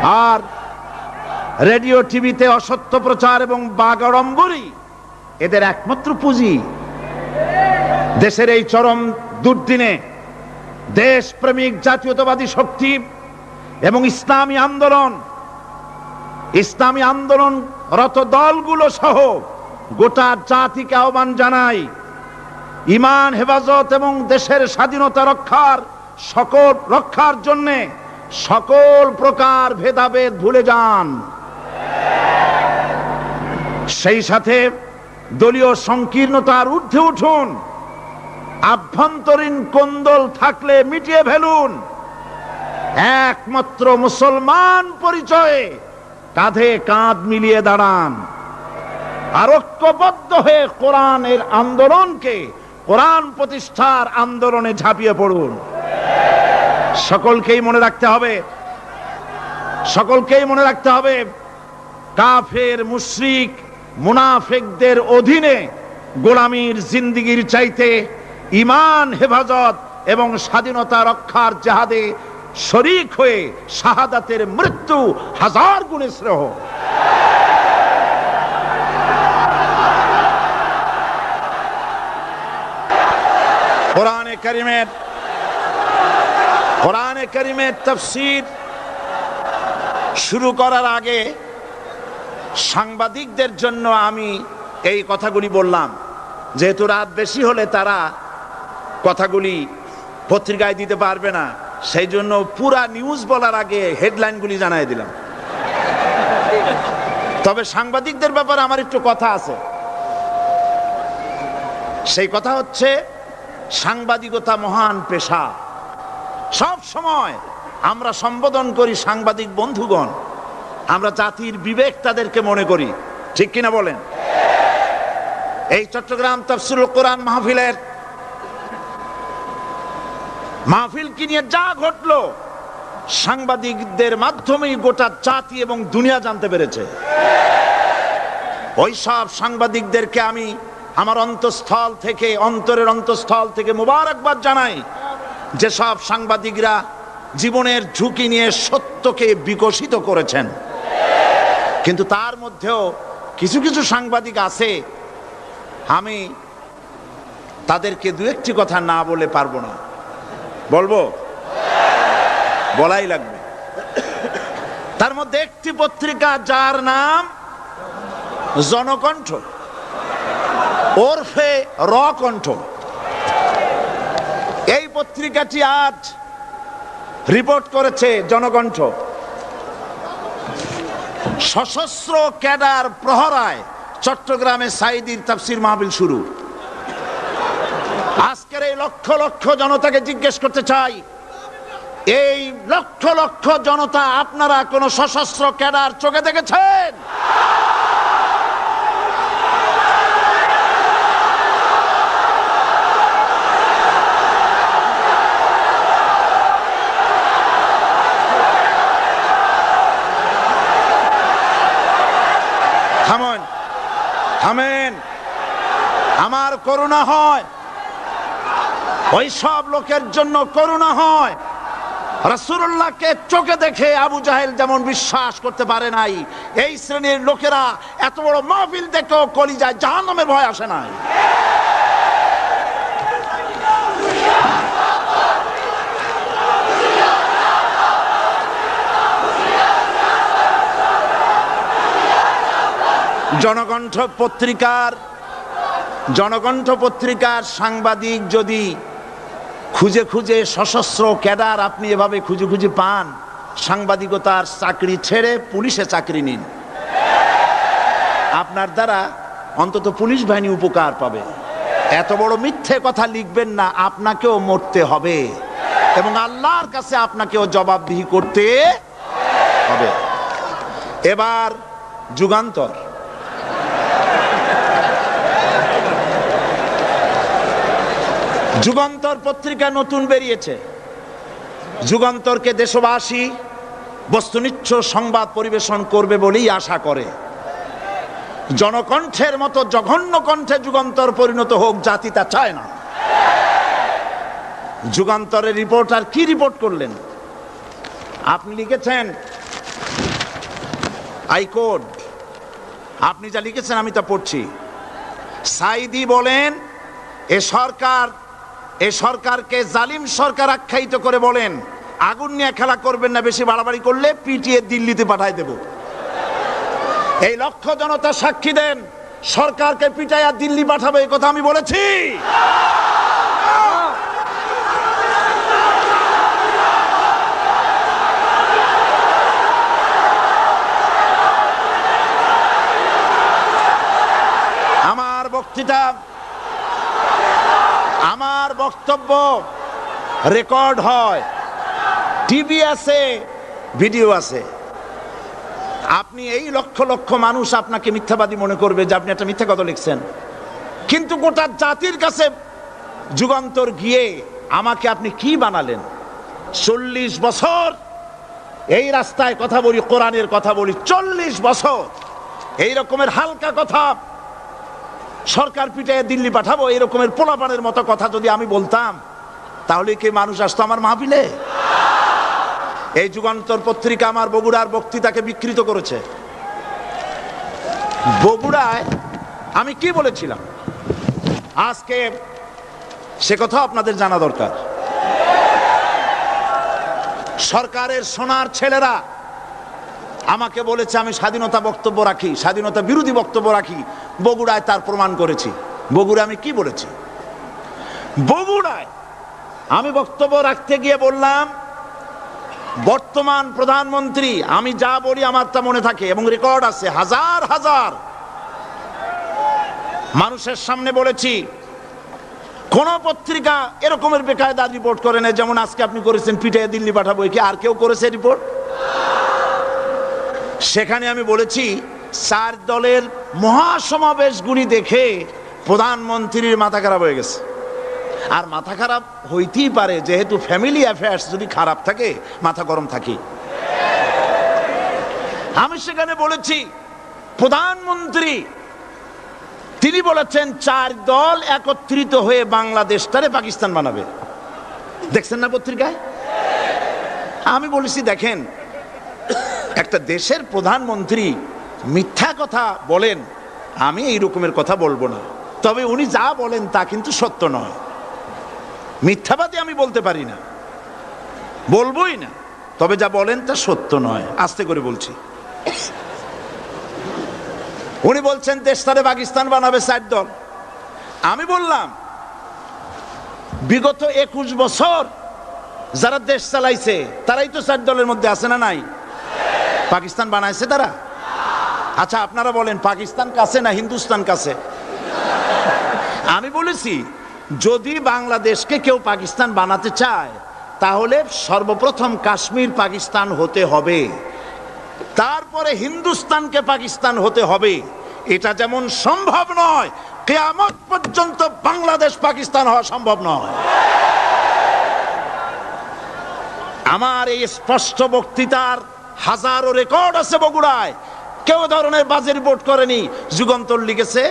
আর radio টিভিতে অসত্য প্রচার এবং বাগাড়ম্বরই এদের একমাত্র পুঁজি। দেশের এই চরম দুর্দিনে দেশপ্রেমিক জাতীয়তাবাদী শক্তি এবং ইসলামী আন্দোলনরত দলগুলো সহ গোটা জাতিকে আহ্বান জানাই, ঈমান হেফাজত এবং দেশের স্বাধীনতা রক্ষার জন্য সকল প্রকার ভেদাভেদ ভুলে যান। সেই সাথে দলীয় সংকীর্ণতার ঊর্ধ্বে উঠুন। আভ্যন্তরীণ কোন্দল থাকলে মিটিয়ে ফেলুন। একমাত্র মুসলমান পরিচয়ে কাঁধে কাঁধ মিলিয়ে দাঁড়ান। আর ঐক্যবদ্ধ হয়ে কোরআনের আন্দোলনকে, কোরআন প্রতিষ্ঠার আন্দোলনে ঝাঁপিয়ে পড়ুন। সকলকেই মনে রাখতে হবে কাফের, মুশরিক, মুনাফিকদের অধীনে গোলামীর জিন্দেগির চাইতে ঈমান হেফাজত এবং স্বাধীনতা রক্ষার জিহাদে শরীক হয়ে শাহাদাতের মৃত্যু হাজার গুণে শ্রেয়। কোরআনে কারীমের তাফসীর শুরু করার আগে সাংবাদিকদের জন্য আমি এই কথাগুলি বললাম, যেহেতু রাত বেশি হলে তারা কথাগুলি পত্রিকায় দিতে পারবে না, সেই জন্য পুরা নিউজ বলার আগে হেডলাইনগুলি জানাই দিলাম। তবে সাংবাদিকদের ব্যাপারে আমার একটু কথা আছে। সেই কথা হচ্ছে, সাংবাদিকতা মহান পেশা। সব সময় আমরা সম্বোধন করি সাংবাদিক বন্ধুগণ, আমরা জাতির বিবেক তাদেরকে মনে করি, ঠিক কিনা বলেন? এই চট্টগ্রাম তাফসীরুল কোরআন মাহফিল কি নিয়ে যা ঘটলো, সাংবাদিকদের মাধ্যমেই গোটা জাতি এবং দুনিয়া জানতে পেরেছে। ওই সব সাংবাদিকদেরকে আমি আমার অন্তরের অন্তঃস্থল থেকে মোবারকবাদ জানাই, যেসব সাংবাদিকরা জীবনের ঝুঁকি নিয়ে সত্যকে বিকশিত করেছেন। কিন্তু তার মধ্যেও কিছু কিছু সাংবাদিক আছে, আমি তাদেরকে দু একটি কথা না বলে পারবো না। বলবো? বলাই লাগবে। তার মধ্যে একটি পত্রিকা, যার নাম জনকণ্ঠ ওরফে রকণ্ঠ, এই পত্রিকাটি আজ রিপোর্ট করেছে, জনকণ্ঠ, সশস্ত্র ক্যাডার প্রহরায় চট্টগ্রামে সাঈদীর তাফসীর মাহফিল শুরু। আজকের এই লক্ষ লক্ষ জনতাকে জিজ্ঞেস করতে চাই, এই লক্ষ লক্ষ জনতা আপনারা কোন সশস্ত্র ক্যাডার চোখে দেখেছেন? থামেন। আমার করুণা হয়, ওই সব লোকের জন্য করুণা হয়। রাসূলুল্লাহকে চোখে দেখে আবু জাহেল যেমন বিশ্বাস করতে পারে নাই, এই শ্রেণীর লোকেরা এত বড় মাহফিল দেখেও কলিজায় জাহান্নামের ভয় আসে নাই। জনকণ্ঠ পত্রিকার সাংবাদিক যদি খুঁজে খুঁজে সশস্ত্র ক্যাডার আপনি এভাবে খুঁজে খুঁজে পান, সাংবাদিকতার চাকরি ছেড়ে পুলিশে চাকরি নিন। আপনার দ্বারা অন্তত পুলিশ বাহিনী উপকার পাবে। এত বড় মিথ্যে কথা লিখবেন না, আপনাকেও মরতে হবে এবং আল্লাহর কাছে আপনাকেও জবাবদিহি করতে হবে। এবার যুগান্তর পত্রিকা নতুন বেরিয়েছে। যুগান্তরকে দেশবাসী বস্তুনিষ্ঠ সংবাদ পরিবেশন করবে বলেই আশা করে। জনকণ্ঠের মতো জঘন্য কণ্ঠে যুগান্তর পরিণত হোক, জাতি তা চায় না। যুগান্তরের রিপোর্টার কি রিপোর্ট করলেন? আপনি লিখেছেন আই কোড, আপনি যা লিখেছেন আমি তা পড়ছি। সাইদি বলেন এ সরকারকে জালিম সরকার আখ্যায়িত করে বলেন, আগুন নিয়ে খেলা করবেন না, বেশি বাড়াবাড়ি করলে পিটিয়ে দিল্লিতে পাঠায় দেব। এই লক্ষ জনতা সাক্ষী দেন, সরকারকে পিটাইয়া দিল্লি পাঠাবে এই কথা আমি বলেছি। আমার বক্তব্য রেকর্ড হয়, টিভি আছে, ভিডিও আছে। আপনি এই লক্ষ লক্ষ মানুষ আপনাকে মিথ্যাবাদী মনে করবে যে আপনি একটা মিথ্যা কথা লিখছেন, কিন্তু গোটা জাতির কাছে যুগান্তর গিয়ে আমাকে আপনি কি বানালেন? 40 বছর এই রাস্তায় কথা বলি, কোরআনের কথা বলি, 40 বছর এই রকমের হালকা কথা, সরকার পিটায় দিল্লি পাঠাবো এই রকমের পোলাপানের মতো কথা যদি আমি বলতাম, তাহলে কি মানুষ আসতো আমার মাহফিলে? এই যুগান্তর পত্রিকা আমার বগুড়ার বক্তৃতাকে বিকৃত করেছে। বগুড়ায় আমি কি বলেছিলাম আজকে সে কথা আপনাদের জানা দরকার। সরকারের সোনার ছেলেরা আমাকে বলেছে আমি স্বাধীনতা বক্তব্য রাখি, স্বাধীনতা বিরোধী বক্তব্য রাখি। বগুড়ায় তার প্রমাণ করেছি। বগুড়ায় আমি কি বলেছি? বগুড়ায় আমি বক্তব্য রাখতে গিয়ে বললাম, বর্তমান প্রধানমন্ত্রী, আমি যা বলি আমার তা মনে থাকে এবং রেকর্ড আছে, হাজার হাজার মানুষের সামনে বলেছি। কোন পত্রিকা এরকমের বেকায়দা রিপোর্ট করে না যেমন আজকে আপনি করেছেন, পিটাইয়া দিল্লি পাঠাবো। কি আর কেউ করেছে রিপোর্ট? সেখানে আমি বলেছি 4 দলের মহাসমাবেশগুলি দেখে প্রধানমন্ত্রীর মাথা খারাপ হয়ে গেছে। আর মাথা খারাপ হইতেই পারে, যেহেতু ফ্যামিলি অ্যাফেয়ার্স যদি খারাপ থাকে মাথা গরম থাকে। আমি সেখানে বলেছি প্রধানমন্ত্রী তিনি বলেছেন 4 দল একত্রিত হয়ে বাংলাদেশটারে পাকিস্তান বানাবে। দেখছেন না পত্রিকায়? আমি বলেছি দেখেন, একটা দেশের প্রধানমন্ত্রী মিথ্যা কথা বলেন, আমি এই রকমের কথা বলবো না, তবে উনি যা বলেন তা কিন্তু সত্য নয়। মিথ্যাবাদী আমি বলতে পারি না, বলবোই না, তবে যা বলেন তা সত্য নয়। আস্তে করে বলছি। উনি বলছেন দেশটারে পাকিস্তান বানাবে 4 দল। আমি বললাম বিগত 21 বছর যারা দেশ চালাইছে তারাই তো 4 দলের মধ্যে আছে না নাই? পাকিস্তান বানাইছে তারা? আচ্ছা আপনারা বলেন পাকিস্তান কাছে না হিন্দুস্তান কাছে? আমি বলেছি যদি বাংলাদেশকে কেউ পাকিস্তান বানাতে চায় তাহলে সর্বপ্রথম কাশ্মীর পাকিস্তান হতে হবে, তারপরে হিন্দুস্তানকে পাকিস্তান হতে হবে। এটা যেমন সম্ভব নয়, কিয়ামত পর্যন্ত বাংলাদেশ পাকিস্তান হওয়া সম্ভব নয়। আমার এই স্পষ্ট বক্তৃতার হাজারো রেকর্ড আছে বগুড়ায়, কেউ ধরনের বাজে রিপোর্ট করেনি। যুগান্তর লিখেছে,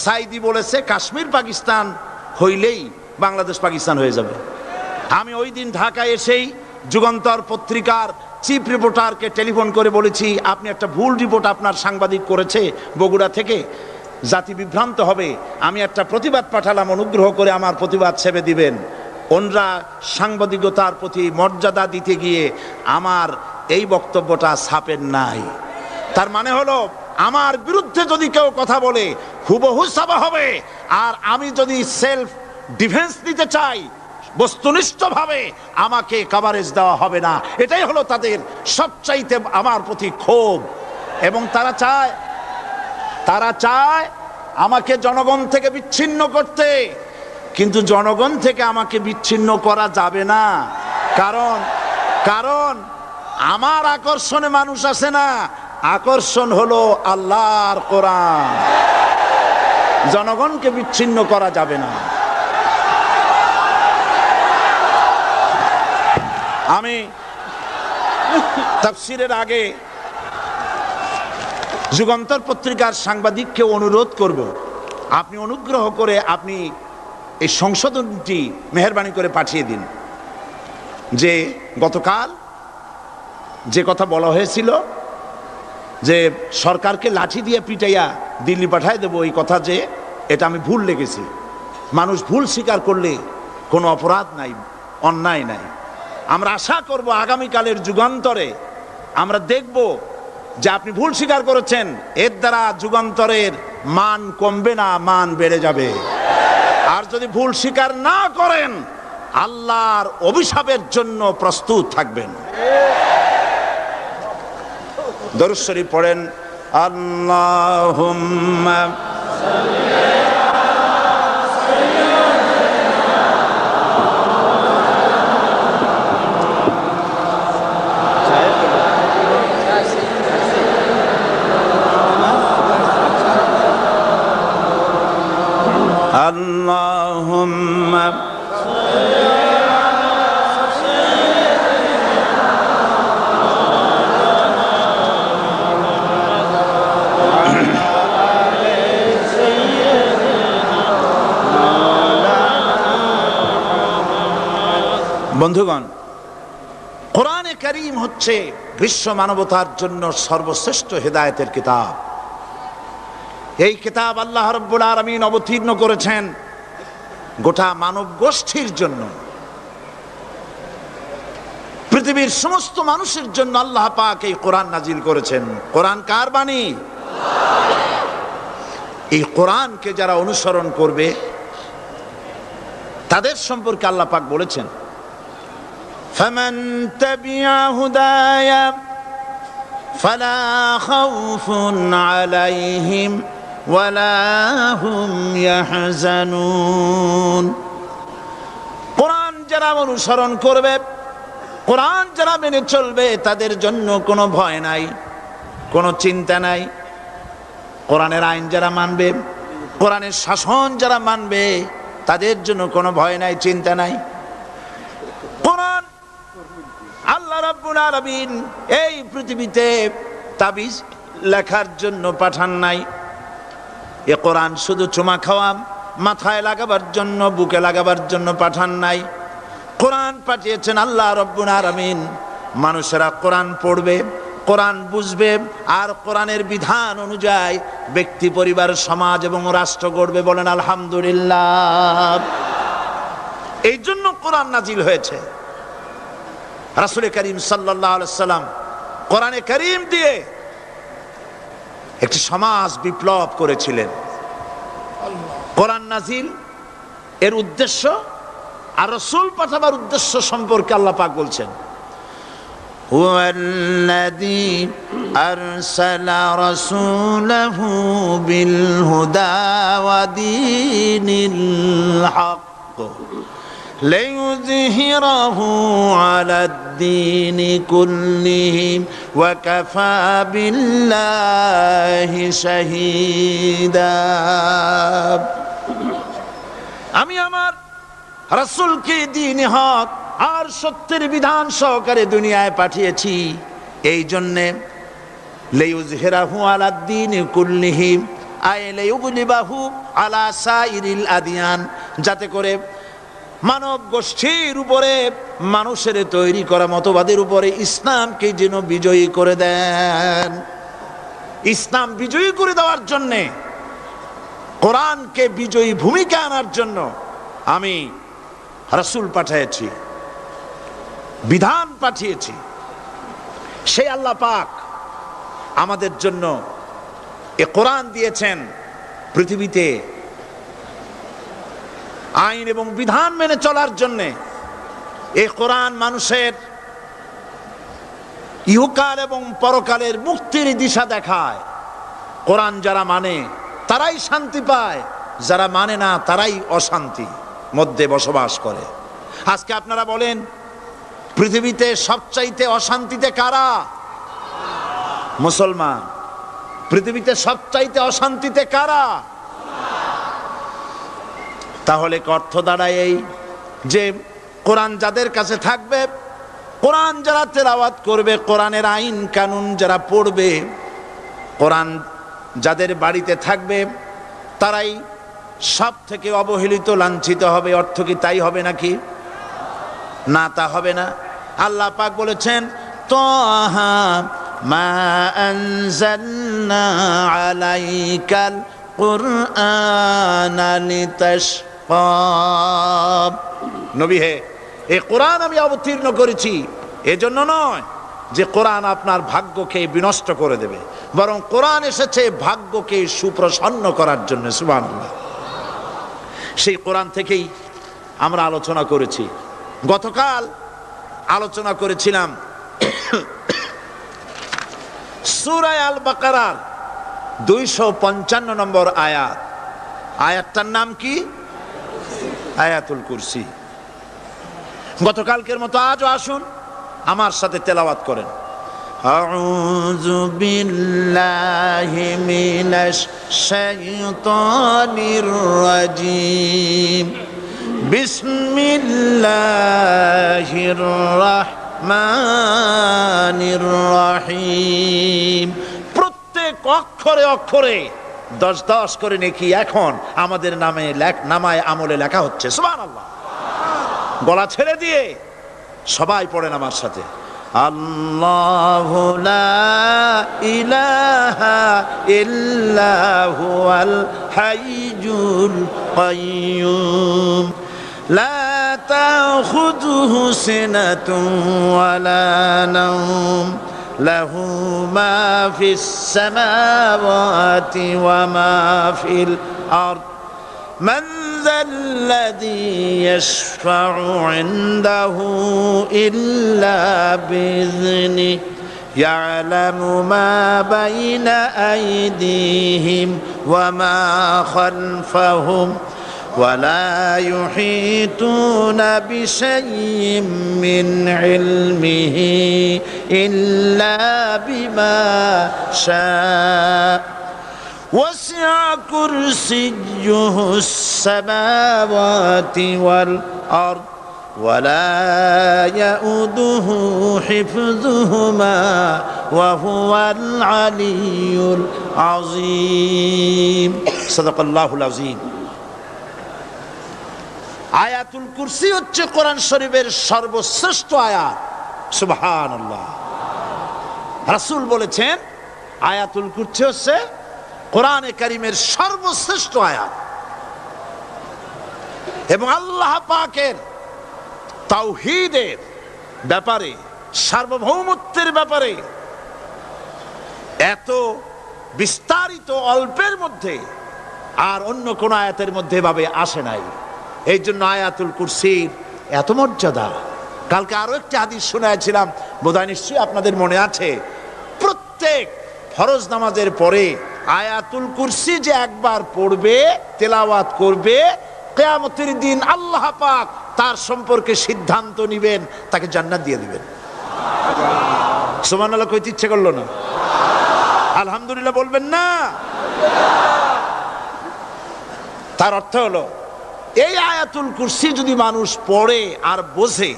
সাইদি বলেছে কাশ্মীর পাকিস্তান হইলেই বাংলাদেশ পাকিস্তান হয়ে যাবে। আমি ওই দিন ঢাকায় এসেই যুগান্তর পত্রিকার চিফ রিপোর্টারকে টেলিফোন করে বলেছি আপনি একটা ভুল রিপোর্ট আপনার সাংবাদিক করেছে বগুড়া থেকে, জাতি বিভ্রান্ত হবে। আমি একটা প্রতিবাদ পাঠালাম, অনুগ্রহ করে আমার প্রতিবাদ ছেপে দিবেন। ওনরা সাংবাদিকতার প্রতি মর্যাদা দিতে গিয়ে আমার এই বক্তব্যটা ছাপেন নাই। তার মানে হলো আমার বিরুদ্ধে যদি কেউ কথা বলে হুবহু ছাপা হবে, আর আমি যদি সেলফ ডিফেন্স নিতে চাই বস্তুনিষ্ঠভাবে আমাকে কভারেজ দেওয়া হবে না। এটাই হলো তাদের সবচাইতে আমার প্রতি ক্ষোভ। এবং তারা চায় আমাকে জনগণ থেকে বিচ্ছিন্ন করতে, কিন্তু জনগণ থেকে আমাকে বিচ্ছিন্ন করা যাবে না। কারণ আমার আকর্ষণে মানুষ আসে না, আকর্ষণ হলো আল্লাহর কোরআন। জনগণকে বিচ্ছিন্ন করা যাবে না। আমি তাফসীরের আগে যুগান্তর পত্রিকার সাংবাদিককে অনুরোধ করব, আপনি অনুগ্রহ করে আপনি এই সংশোধনটি মেহেরবানি করে পাঠিয়ে দিন যে গতকাল যে কথা বলা হয়েছিল যে সরকারকে লাঠি দিয়ে পিটাইয়া দিল্লি পাঠায় দেবো, এই কথা যে এটা আমি ভুল লেগেছি। মানুষ ভুল স্বীকার করলে কোনো অপরাধ নাই, অন্যায় নাই। আমরা আশা করব আগামীকালের যুগান্তরে আমরা দেখব যে আপনি ভুল স্বীকার করেছেন, এর দ্বারা যুগান্তরের মান কমবে না, মান বেড়ে যাবে। আর যদি ভুল স্বীকার না করেন, আল্লাহর অভিশাপের জন্য প্রস্তুত থাকবেন। দরুদ শরীফ পড়েন, আল্লাহুম্মা আল্লাহুম্মা বন্ধুগণ, কোরআনে কারীম হচ্ছে বিশ্ব মানবতার জন্য সর্বশ্রেষ্ঠ হেদায়েতের কিতাব। এই কিতাব আল্লাহ রাব্বুল আলামিন অবতীর্ণ করেছেন গোটা মানব গোষ্ঠীর জন্য, পৃথিবীর সমস্ত মানুষের জন্য আল্লাহ পাক এই কোরআন নাজিল করেছেন। কোরআন কার বাণী? এই কোরআনকে যারা অনুসরণ করবে তাদের সম্পর্কে আল্লাহ পাক বলেছেন, ফামান তাবিআ হুদায়া ফালা খাউফুন আলাইহিম ওয়ালা হুম ইয়াহজানুন। কোরআন যারা অনুসরণ করবে, কোরআন যারা মেনে চলবে, তাদের জন্য কোনো ভয় নাই, কোনো চিন্তা নাই। কোরআনের আইন যারা মানবে, কোরআনের শাসন যারা মানবে, তাদের জন্য কোনো ভয় নাই, চিন্তা নাই। কোরআন আল্লাহ রাব্বুল আলামিন এই পৃথিবীতে তাবিজ লেখার জন্য পাঠান নাই। এ কোরআন শুধু চুমা খাওয়া, মাথায় লাগাবার জন্য, বুকে লাগাবার জন্য পাঠান নাই। কোরআন পাঠিয়েছেন আল্লাহ রাব্বুল আলামিন, মানুষেরা কোরআন পড়বে, কোরআন বুঝবে, আর কোরআনের বিধান অনুযায়ী ব্যক্তি, পরিবার, সমাজ এবং রাষ্ট্র গড়বে। বলেন আলহামদুলিল্লাহ। এই জন্য কোরআন নাজিল হয়েছে। রাসূল করিম সাল্লাল্লাহু আলাইহি সাল্লাম কোরআনে কারীম দিয়ে একটি সমাজ বিপ্লব করেছিলেন। কোরআন নাজিল এর উদ্দেশ্য আর রাসূল পাঠাবার উদ্দেশ্য সম্পর্কে আল্লাহ পাক বলছেন, হুয়াল্লাযী আরসালা রাসূলাহু বিল হুদা ওয়া দীনিল হক লিইয়ুযহিরাহু আলাদ-দীনি কুল্লিহি ওয়া কাফা বিল্লাহি শাহীদা। আমি আমার রাসূলকে দ্বীন হক আর সত্যের বিধান সহকারে দুনিয়ায় পাঠিয়েছি, এই জন্যে লিইয়ুযহিরাহু আলাদ-দীনি কুল্লিহি আই লিইয়ুগলিবাহু আলা সাইরিল আদিয়ান, যাতে করে মানব গোষ্ঠীর উপরে, মানুষের তৈরি করা মতবাদের উপরে ইসলামকে যেন বিজয়ী করে দেন। ইসলাম বিজয়ী করে দেওয়ার জন্যে, কোরআনকে বিজয়ী ভূমিকা আনার জন্য আমি রাসূল পাঠিয়েছি, বিধান পাঠিয়েছি। সেই আল্লাহ পাক আমাদের জন্য এ কোরআন দিয়েছেন পৃথিবীতে আইন এবং বিধান মেনে চলার জন্যে। এই কোরআন মানুষের ইহকাল এবং পরকালের মুক্তির দিশা দেখায়। কোরআন যারা মানে তারাই শান্তি পায়, যারা মানে না তারাই অশান্তি মধ্যে বসবাস করে। আজকে আপনারা বলেন, পৃথিবীতে সবচাইতে অশান্তিতে কারা? মুসলমান। পৃথিবীতে সবচাইতে অশান্তিতে কারা? তাহলে অর্থ দাঁড়ায় এই যে কোরআন যাদের কাছে থাকবে, কোরআন যারা তেলাওয়াত করবে, কোরআনের আইন কানুন যারা পড়বে, কোরআন যাদের বাড়িতে থাকবে, তারাই সব থেকে অবহেলিত, লাঞ্ছিত হবে। অর্থ কি তাই হবে নাকি? না, তা হবে না। আল্লাহ পাক বলেছেন, তাহা মা আনজালনা আলাইকাল কুরআনা লিতাশকা। নবী হে, এই কোরআন আমি অবতীর্ণ করেছি এজন্য নয় যে কোরআন আপনার ভাগ্যকে বিনষ্ট করে দেবে, বরং কোরআন এসেছে ভাগ্যকে সুপ্রসন্ন করার জন্য। সুবহানাল্লাহ। সেই কোরআন থেকেই আমরা আলোচনা করেছি। গতকাল আলোচনা করেছিলাম সূরা আল বাকারার 255 নম্বর আয়াত। আয়াতটার নাম কি? আয়াতুল কুরসি। গতকালকের মতো আজও আসুন আমার সাথে তেলাওয়াত করেন। আউযু বিল্লাহি মিনাশ শাইতানির রাজিম। বিসমিল্লাহির রাহমানির রাহিম। প্রত্যেক অক্ষরে অক্ষরে 10 করে নেকি এখন আমাদের নামায় আমলে লেখা হচ্ছে। সুবহানাল্লাহ। গলা ছেড়ে দিয়ে সবাই পড়েন আমার সাথে। আল্লাহু লা ইলাহা ইল্লা হুয়াল হাইয়ুল কাইয়্যুম লা তাখুযুহু সিনাতুন ওয়ালা নাওম লাহু মা ফিস সামাওয়াতি ওয়া মা ফিল আরদ মান ذا الذي يشفع عنده إلا بإذنه يعلم ما بين أيديهم وما خلفهم ولا يحيطون بشيء من علمه إلا بما شاء وسع كرسيه السماوات والأرض ولا يؤوده حفظهما وهو العلي العظيم صدق الله العظيم। আয়াতুল কুরসি হচ্ছে কোরআন শরীফের সর্বশ্রেষ্ঠ আয়াত। সুবহানাল্লাহ। রাসূল বলেছেন আয়াতুল কুরসি হচ্ছে কোরআনে কারীমের সর্বশ্রেষ্ঠ আয়াত এবং আল্লাহ পাকের তাওহীদের ব্যাপারে, সার্বভৌমত্বের ব্যাপারে এত বিস্তারিত অল্পের মধ্যে আর অন্য কোন আয়াতের মধ্যে ভাবে আসে নাই। এই জন্য আয়াতুল কুরসির এত মর্যাদা। কালকে আরো একটি হাদিস শোনাইছিলাম, বোধহয় নিশ্চয়ই আপনাদের মনে আছে। প্রত্যেক ফরজ নামাজের পরে আয়াতুল কুরসি যে একবার পড়বে, তেলাওয়াত করবে, কিয়ামতের দিন আল্লাহ পাক তার সম্পর্কে সিদ্ধান্ত নেবেন, তাকে জান্নাত দিয়ে দিবেন। সুবহানাল্লাহ কইতে ইচ্ছে করলো না? আলহামদুলিল্লাহ বলবেন না? তার অর্থ হলো এই আয়াতুল কুরসি যদি মানুষ পড়ে আর বোঝে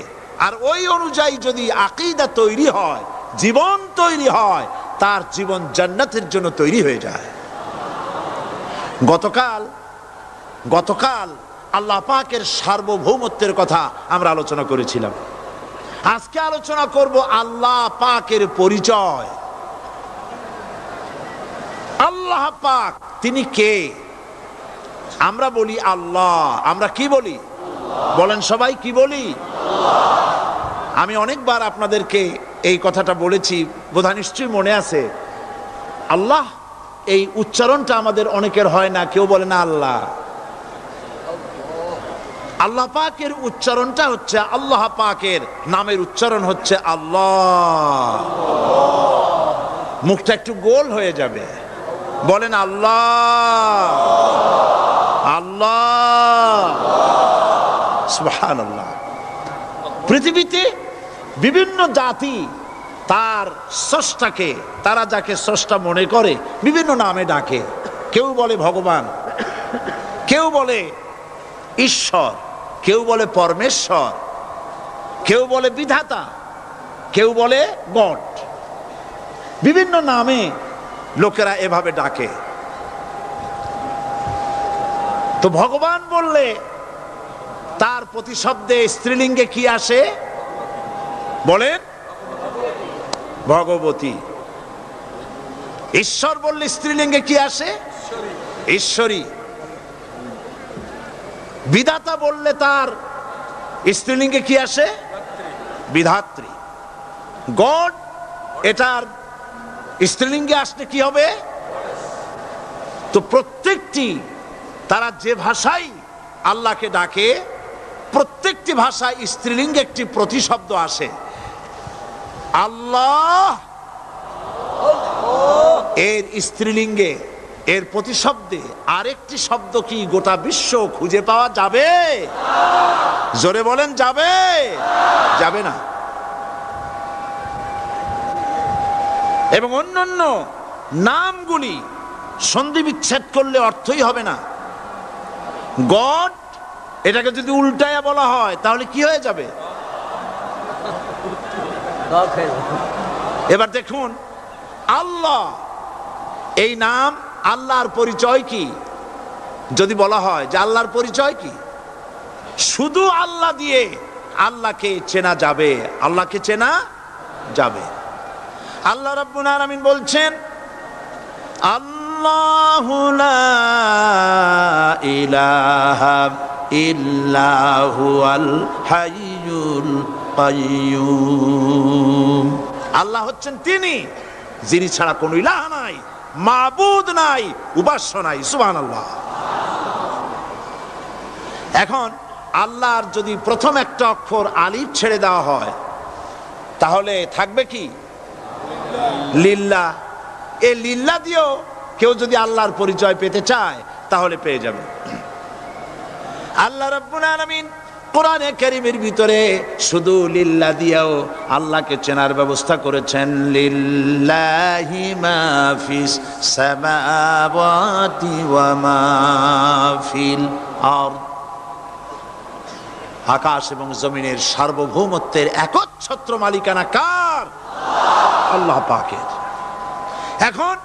আর ওই অনুযায়ী যদি আকীদা তৈরি হয়, জীবন তৈরি হয়, তার জীবন জান্নাতের জন্য তৈরি হয়ে যায়। গতকাল আল্লাহ পাকের সার্বভৌমত্বের কথা আমরা আলোচনা করেছিলাম। আজকে আলোচনা করব আল্লাহ পাকের পরিচয়। আল্লাহ পাক তিনি কে? আমরা বলি আল্লাহ। আমরা কি বলি? বলেন সবাই, কি বলি? আমি অনেকবার আপনাদেরকে এই কথাটা বলেছি, বোধহয় নিশ্চয়ই মনে আছে। আল্লাহ এই উচ্চারণটা আমাদের অনেকের হয় না, কেউ বলে না আল্লাহ। আল্লাহ পাকের উচ্চারণটা হচ্ছে, আল্লাহ পাকের নামের উচ্চারণ হচ্ছে আল্লাহ। মুখটা একটু গোল হয়ে যাবে, বলেন আল্লাহ আল্লাহ। সুবহানাল্লাহ। পৃথিবীতে বিভিন্ন জাতি তার স্রষ্টাকে, তারা যাকে স্রষ্টা মনে করে, বিভিন্ন নামে ডাকে। কেউ বলে ভগবান, কেউ বলে ঈশ্বর, কেউ বলে পরমেশ্বর, কেউ বলে বিধাতা, কেউ বলে গড। বিভিন্ন নামে লোকেরা এভাবে ডাকে। তো ভগবান বললে তার প্রতিশব্দে স্ত্রীলিঙ্গে কি আসে? বলেন ভগবতী। ঈশ্বর বললে স্ত্রীলিঙ্গে কি আসে? ঈশ্বরী। বিধাতা বললে তার স্ত্রীলিঙ্গে কি আসে? বিধাত্রী। গড, এটার স্ত্রীলিঙ্গে আসলে কি হবে? তো প্রত্যেকটি তারা যে ভাষায় আল্লাহকে ডাকে, প্রত্যেকটি ভাষায় স্ত্রীলিঙ্গে একটি প্রতিশব্দ আসে। আল্লাহ এর স্ত্রীলিঙ্গে, এর প্রতিশব্দে আরেকটি শব্দ কি গোটা বিশ্ব খুঁজে পাওয়া যাবে? জোরে বলেন, যাবে? যাবে না। এবং অন্যান্য নামগুলি সন্ধি বিচ্ছেদ করলে অর্থই হবে না। গড, এটাকে যদি উল্টায়া বলা হয় তাহলে কি হয়ে যাবে? এবার দেখুন, আল্লাহ এই নাম, আল্লাহর পরিচয় কি? যদি বলা হয় যে আল্লাহর পরিচয় কি, শুধু আল্লাহ দিয়ে আল্লাহকে চেনা যাবে, আল্লাহকে চেনা যাবে। আল্লাহ রাব্বুল আলামিন বলছেন, আল্লাহু লা ইলাহা ইল্লা হুয়াল হাইয়ুল কাইয়্যুম। আল্লাহ হচ্ছেন তিনি যিনি ছাড়া কোনো ইলাহ নাই, মাবুদ নাই, উপাস্য নাই। সুবহানাল্লাহ। এখন আল্লাহর যদি প্রথম একটা অক্ষর আলিফ ছেড়ে দেওয়া হয় তাহলে থাকবে কি? লিল্লাহ। এই লিল্লাহ দিয়েও কেউ যদি আল্লাহর পরিচয় পেতে চায় তাহলে পেয়ে যাবে। আল্লাহ রাব্বুল আলামিন কোরআনে কারীমের ভিতরে শুধু লিল্লাহ দিয়েও আল্লাহকে চেনার ব্যবস্থা করেছেন। লিল্লাহি মা ফিস সামাওয়াতি ওয়া মা ফিল আরদ। আকাশ এবং জমিনের সার্বভৌমত্বের একচ্ছত্র মালিকানা কার? আল্লাহ পাকের। এখন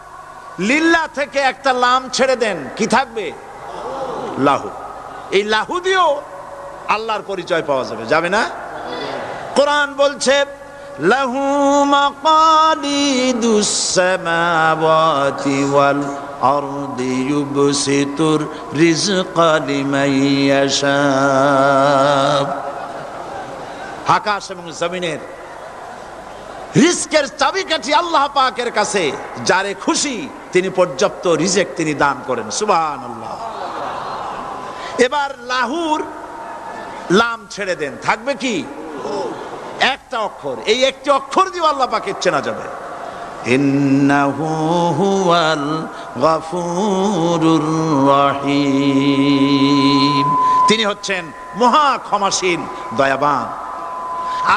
লিল্লাহ থেকে একটা লাম ছেড়ে দেন, কি থাকবে? লাহু। এই লাহু দিয়েও আল্লাহর পরিচয় পাওয়া যাবে, যাবে না? কোরআন বলছে, লাহু মাকালিদুস সামাওয়াতি ওয়াল আরদি ইউবসিতুর রিজকা লিমান ইয়াশা। আকাশ এবং জমিনের রিজকের চাবিকাঠি আল্লাহ পাকের কাছে, যারে খুশি তিনি পর্যাপ্ত রিজেক তিনি দান করেন। সুবহানাল্লাহ। এবার লাহুর লাম ছেড়ে দেন, থাকবে কি? একটা অক্ষর। এই একটি অক্ষর দিয়ে আল্লাহ পাকে চেনা যাবে। ইন্নাহু হুয়াল গফুরুর রহিম। তিনি হচ্ছেন মহা ক্ষমাশীল, দয়াবান।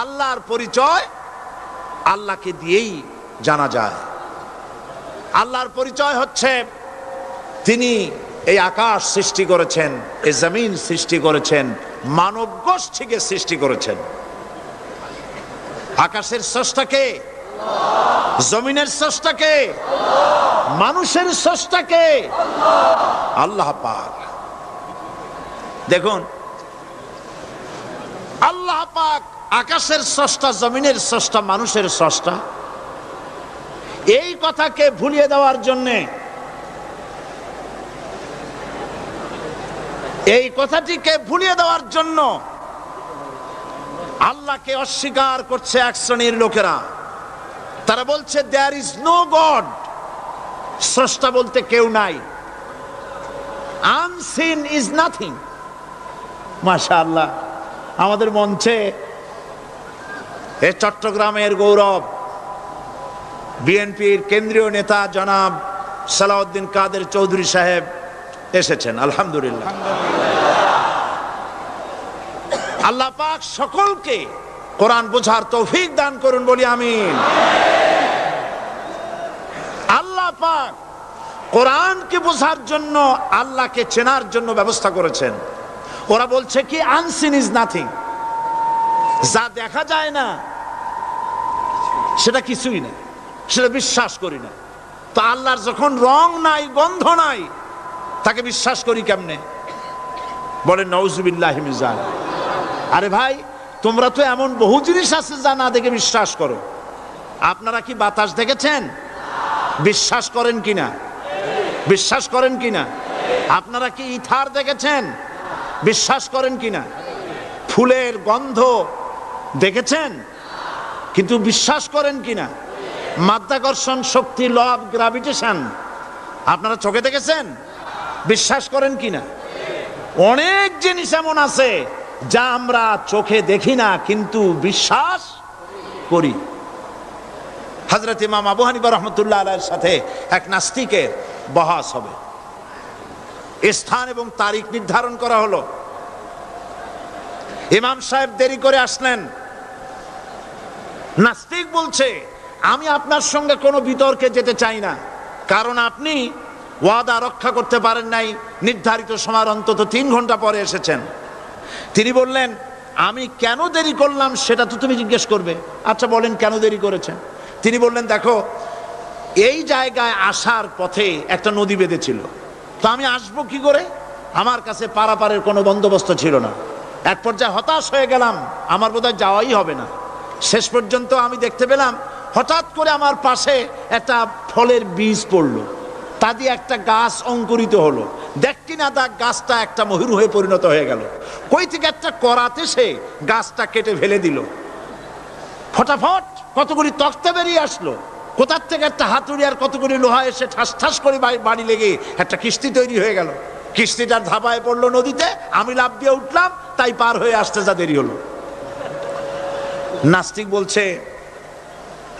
আল্লাহর পরিচয় আল্লাহকে দিয়েই জানা যায়। আল্লাহর পরিচয় হচ্ছে তিনি এই আকাশ সৃষ্টি করেছেন, এই জমিন সৃষ্টি করেছেন, মানব গোষ্ঠীকে সৃষ্টি করেছেন। আকাশের স্রষ্টাকে, জমিনের স্রষ্টাকে, মানুষের স্রষ্টাকে আল্লাহ পাক। দেখুন, আল্লাহ পাক আকাশের স্রষ্টা, জমিনের স্রষ্টা, মানুষের স্রষ্টা। এই কথাকে ভুলিয়ে দেওয়ার জন্যে, এই কথাটিকে ভুলিয়ে দেওয়ার জন্য আল্লাহকে অস্বীকার করছে এক শ্রেণীর লোকেরা। তারা বলছে দেয়ার ইজ নো গড, স্রষ্টা বলতে কেউ নাই, আনসিন ইজ নাথিং। মাশাআল্লাহ, আমাদের মঞ্চে এই চট্টগ্রামের গৌরব বিএনপির কেন্দ্রীয় নেতা জনাব সালাউদ্দিন কাদের চৌধুরী সাহেব এসেছেন। আলহামদুলিল্লাহ। আল্লাহ পাক সকলকে কোরআন বোঝার তৌফিক দান করুন, বলি আমিন। আল্লাহ পাক কোরআনকে বোঝার জন্য, আল্লাহকে চেনার জন্য ব্যবস্থা করেছেন। ওরা বলছে কি আনসিন ইজ নাথিং, যা দেখা যায় না সেটা কিছুই না, সেটা বিশ্বাস করি না। তো আল্লাহর যখন রং নাই, গন্ধ নাই, তাকে বিশ্বাস করি কেমনে? বলেন নাউজুবিল্লাহি মিন যালিক। আরে ভাই, তোমরা তো এমন বহু জিনিস আছে যা না দেখে বিশ্বাস করো। আপনারা কি বাতাস দেখেছেন? বিশ্বাস করেন কিনা? বিশ্বাস করেন কিনা? আপনারা কি ইথার দেখেছেন? বিশ্বাস করেন কিনা? ফুলের গন্ধ দেখেছেন? কিন্তু বিশ্বাস করেন কিনা? মাধ্যাকর্ষণ শক্তি, ল অফ গ্রাভিটেশন আপনারা চোখে দেখেছেন? বিশ্বাস করেন কিনা? অনেক জিনিস এমন আছে যা আমরা চোখে দেখি না কিন্তু বিশ্বাস করি। হযরত ইমাম আবু হানিফা রাহমাতুল্লাহ আলাইহির সাথে এক নাস্তিকের বহাস হবে। স্থান এবং তারিখ নির্ধারণ করা হলো। ইমাম সাহেব দেরি করে আসলেন। নাস্তিক বলছে, আমি আপনার সঙ্গে কোনো বিতর্কে যেতে চাই না, কারণ আপনি ওয়াদা রক্ষা করতে পারেন নাই, নির্ধারিত সময়ের অন্তত 3 ঘন্টা পরে এসেছেন। তিনি বললেন, আমি কেন দেরি করলাম সেটা তো তুমি জিজ্ঞেস করবে। আচ্ছা বলেন কেন দেরি করেছেন? তিনি বললেন, দেখো এই জায়গায় আসার পথে একটা নদী বেঁধেছিল, তো আমি আসবো কি করে? আমার কাছে পারাপারের কোনো বন্দোবস্ত ছিল না। এক পর্যায়ে হতাশ হয়ে গেলাম, আমার বোধহয় যাওয়াই হবে না। শেষ পর্যন্ত আমি দেখতে পেলাম হঠাৎ করে আমার পাশে একটা ফলের বীজ পড়লো, তা দিয়ে একটা গাছ অঙ্কুরিত হলো। দেখি না তা গাছটা একটা ময়ূর হয়ে পরিণত হয়ে গেল। কই থেকে একটা করাতে সে গাছটা কেটে ফেলে দিল। ফটাফট কতগুলি তক্তা বেরিয়ে আসলো। কোথার থেকে একটা হাতুড়ি আর কতগুলি লোহা এসে ঠাস ঠাস করে বাড়ি লেগে একটা কিস্তি তৈরি হয়ে গেল। কিস্তিটার ধাপায় পড়লো নদীতে, আমি লাফ দিয়ে উঠলাম, তাই পার হয়ে আসতে যা দেরি হলো। নাস্তিক বলছে,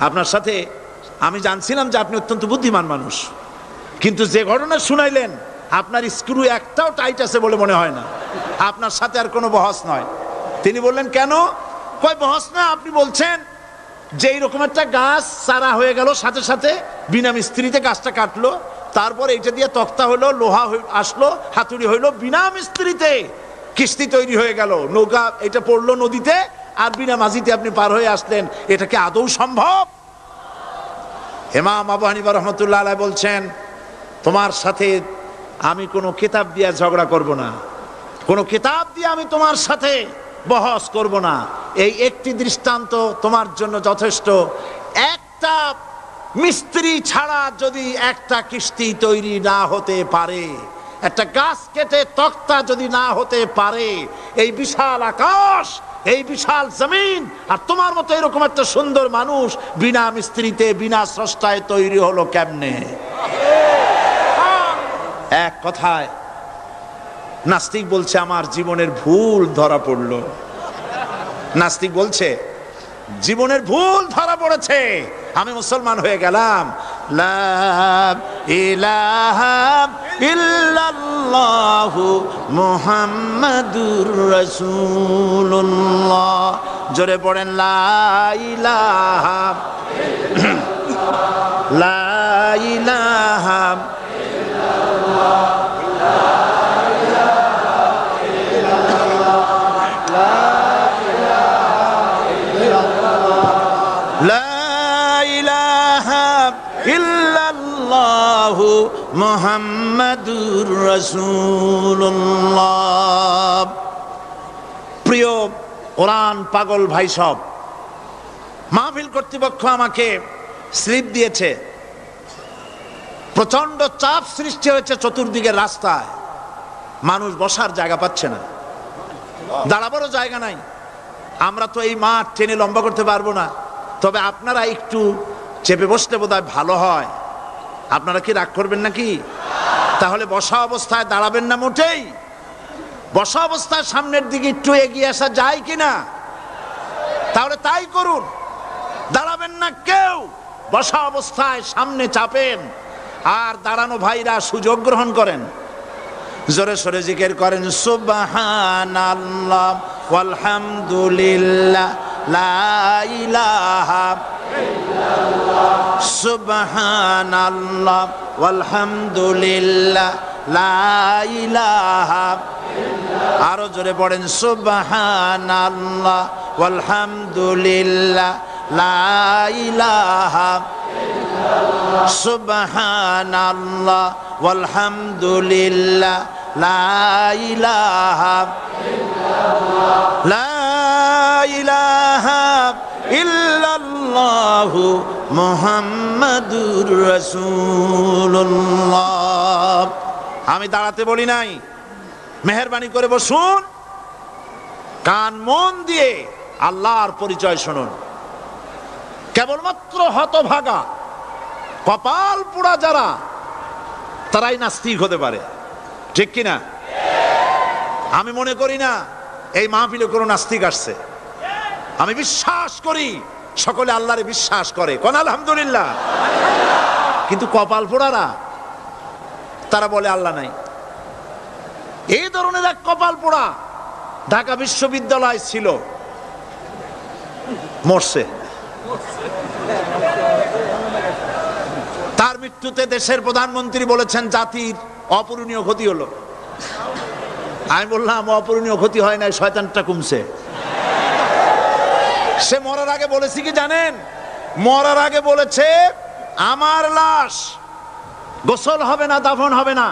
আপনার সাথে আমি জানছিলাম যে আপনি অত্যন্ত বুদ্ধিমান মানুষ, কিন্তু যে ঘটনা শুনাইলেন আপনার স্ক্রু একটাও টাইট আছে বলে মনে হয় না, আপনার সাথে আর কোনো বহস নয়। তিনি বললেন, কেন? কই বহস না, আপনি বলছেন যে এইরকম একটা গাছ চারা হয়ে গেল, সাথে সাথে বিনা মিস্ত্রিতে গাছটা কাটলো, তারপর এইটা দিয়ে তক্তা হলো, লোহা আসলো, হাতুড়ি হইলো, বিনা মিস্ত্রিতে কিস্তি তৈরি হয়ে গেল, নৌকা এটা পড়লো নদীতে, আর বিনা মাঝিতে আপনি পার হয়ে আসলেন। এটা কি আদৌ সম্ভব? ইমাম আবু হানিফা রাহমাতুল্লাহ আলাইহি বলছেন, তোমার সাথে আমি কোনো কিতাব দিয়ে ঝগড়া করব না, কোনো কিতাব দিয়ে আমি তোমার সাথে বহস করব না। এই একটি দৃষ্টান্ত তোমার জন্য যথেষ্ট। একটা মিস্ত্রি ছাড়া যদি একটা কিস্তি তৈরি না হতে পারে, একটা গাছ কেটে তক্তা যদি না হতে পারে, এই বিশাল আকাশ, এই বিশাল জমিন, আর তোমার মতো এরকম একটা সুন্দর মানুষ বিনা মিস্ত্রিতে বিনা স্রষ্টায় তৈরি হলো কেমনে? এক কথায় নাস্তিক বলছে, আমার জীবনের ভুল ধরা পড়লো। নাস্তিক বলছে, জীবনের ভুল ধরা পড়েছে, আমি মুসলমান হয়ে গেলাম। লা ইলাহা ইল্লাল্লাহু মুহাম্মাদুর রাসূলুল্লাহ। জোরে পড়েন, লা ইলাহা লা ইলাহা মুহাম্মাদুর রাসূলুল্লাহ। প্রিয় কোরআন পাগল ভাই সব, মাহফিল কর্তৃপক্ষ আমাকে স্লিপ দিয়েছে। প্রচন্ড চাপ সৃষ্টি হয়েছে চতুর্দিকের রাস্তায়, মানুষ বসার জায়গা পাচ্ছে না, দাঁড়াবারও জায়গা নাই। আমরা তো এই মাঠ টেনে লম্বা করতে পারবো না, তবে আপনারা একটু চেপে বসলে বোধহয় ভালো হয়। আপনারা কি রাগ করবেন নাকি? তাহলে বসা অবস্থায় দাঁড়াবেন না মোটেই? বসা অবস্থায় সামনের দিকে একটু এগিয়ে আসা যায় কিনা? তাহলে তাই করুন, দাঁড়াবেন না কেউ, বসা অবস্থায় সামনে চাপেন, আর দাঁড়ানো ভাইরা সুযোগ গ্রহণ করেন। জোরে সোরে জিকির করেন, সুবহানাল্লাহ ওয়ালহামদুলিল্লাহ লা ইলাহা ইল্লাল্লাহ, সুবহানাল্লাহ ওয়ালহামদুলিল্লাহ লা ইলাহা ইল্লাল্লাহ। আরো জোরে পড়েন, সুবহানাল্লাহ ওয়ালহামদুলিল্লাহ লা ইলাহা ইল্লাল্লাহ, সুবহানাল্লাহ ওয়ালহামদুলিল্লাহ লা ইলাহা ইল্লাল্লাহ, লা ইলাহা ইল্লাল্লাহ ইল্লাল্লাহু মুহাম্মাদুর রাসূলুল্লাহ। আমি দাঁড়াতে বলি নাই, মেহেরবানি করে বসুন, কান মন দিয়ে আল্লাহর পরিচয় শুনুন। কেবলমাত্র হতভাগা কপাল পোড়া যারা, তারাই নাস্তিক হতে পারে, ঠিক কিনা? আমি মনে করি না এই মাহফিলে কোনো নাস্তিক আসছে। আমি বিশ্বাস করি সকলে আল্লাহরে বিশ্বাস করে, কোন আলহামদুলিল্লাহ। কিন্তু কপাল পোড়ারা তারা বলে আল্লাহ নাই। এই ধরনের এক কপাল পোড়া ঢাকা বিশ্ববিদ্যালয় ছিল, মরছে। তার মৃত্যুতে দেশের প্রধানমন্ত্রী বলেছেন জাতির অপূরণীয় ক্ষতি হলো। আমি বললাম অপূরণীয় ক্ষতি হয় নাই, শয়তানটা কমছে। সে মরার আগে বলেছি কি জানেন? মরার আগে বলেছে আমার লাশ গোসল হবে না, দাফন হবে না।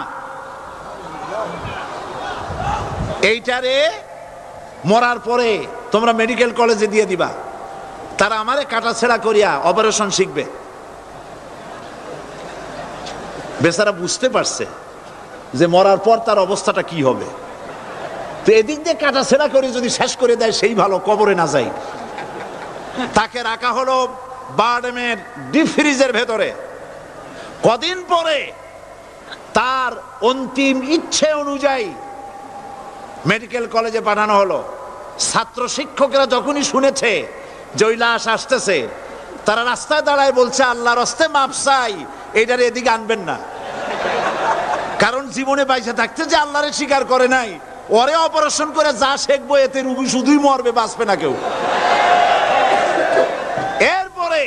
এইটারে মরার পরে তোমরা মেডিকেল কলেজে দিয়ে দিবা, তারা আমারে কাটাছেড়া করিয়া অপারেশন শিখবে। বেচারা বুঝতে পারছে যে মরার পর তার অবস্থাটা কি হবে। তো এদিক দিয়ে কাটাছেড়া করে যদি শেষ করে দেয় সেই ভালো, কবরে না যাই। তাকে রাখা হলো বারডেমের ডিপ ফ্রিজের ভেতরে। কদিন পরে তার অন্তিম ইচ্ছে অনুযায়ী মেডিকেল কলেজে পাঠানো হলো। ছাত্র শিক্ষকরা যখনই শুনেছে যে ওই লাশ আসতেছে, তারা রাস্তায় দাঁড়ায় বলছে আল্লাহর হস্তে মাপ চাই, এইটার এদিকে আনবেন না। কারণ জীবনে বাইসে থাকতে যে আল্লাহরে স্বীকার করে নাই, ওরে অপারেশন করে যা শেখবো এতে রুগী শুধুই মরবে, বাঁচবে না কেউ। এরপরে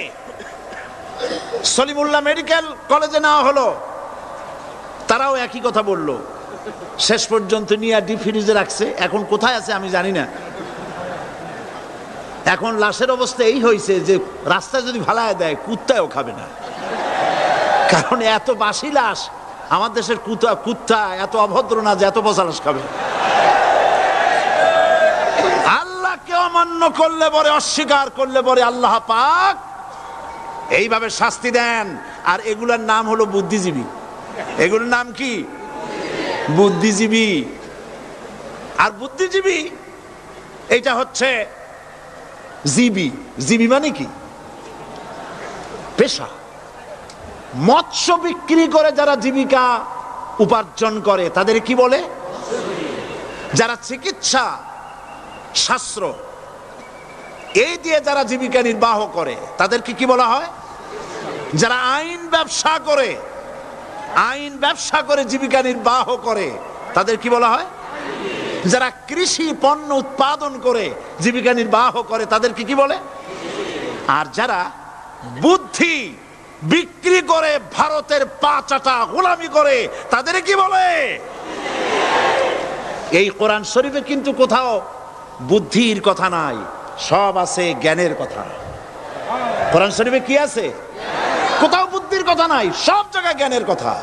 সলিমুল্লাহ মেডিকেল কলেজে নেওয়া হলো, তারাও একই কথা বললো। শেষ পর্যন্ত নিয়ে ডিপ ফ্রিজে রাখছে। এখন কোথায় আছে আমি জানি না। এখন লাশের অবস্থা এই হয়েছে যে রাস্তায় যদি ফালায় দেয় কুত্তাও খাবে না, কারণ এত বাসি লাশ। আমার দেশের কুত্তা এত অভদ্র না যে এত পচা লাশ খাবে। আল্লাহকে অমান্য করলে পরে, অস্বীকার করলে পরে আল্লাহ পাক এইভাবে শাস্তি দেন। আর এগুলোর নাম হলো বুদ্ধিজীবী। এগুলোর নাম কি? বুদ্ধিজীবী। আর বুদ্ধিজীবী এটা হচ্ছে জীবী। জীবী মানে কি? পেশা। মৎস্য বিক্রি করে যারা জীবিকা উপার্জন করে তাদের কি বলে? যারা চিকিৎসা শাস্ত্র এই দিয়ে যারা জীবিকা নির্বাহ করে তাদেরকে কি বলা হয়? যারা আইন ব্যবসা করে, আইন ব্যবসা করে জীবিকা নির্বাহ করে তাদের কি বলা হয়? যারা কৃষি পণ্য উৎপাদন করে জীবিকা নির্বাহ করে তাদেরকে কি বলে? আর যারা বুদ্ধি বিক্রি করে ভারতের পাচাটা গোলামি করে তাদের কি বলে? এই কোরআন শরীফে কিন্তু কোথাও বুদ্ধির কথা নাই, সব আছে জ্ঞানের কথা। কোরআন শরীফে কি আছে? কোথাও বুদ্ধির কথা নাই, সব জায়গায় জ্ঞানের কথা।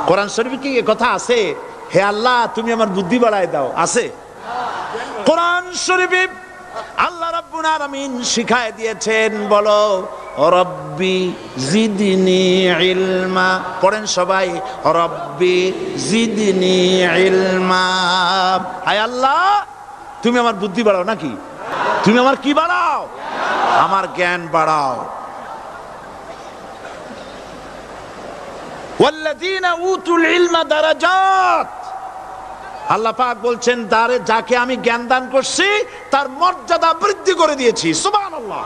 কোরআন শরীফে কি কথা আছে হে আল্লাহ তুমি আমার বুদ্ধি বাড়ায় দাও? আছে? কোরআন শরীফে আল্লাহ রাব্বুল আলামিন শিখায় দিয়েছেন, বলো রব্বি জিদনি ইলমা। পড়েন সবাই, রব্বি জিদনি ইলমা। হায় আল্লাহ তুমি আমার বুদ্ধি বাড়াও। নাকি তুমি আমার কি বাড়াও? আমার জ্ঞান বাড়াও। ওয়াল্লাযীনা উতুল ইলমা দারাজাত। আল্লাহ পাক বলছেন যাকে আমি জ্ঞান দান করছি তার মর্যাদা বৃদ্ধি করে দিয়েছি। সুবহানাল্লাহ।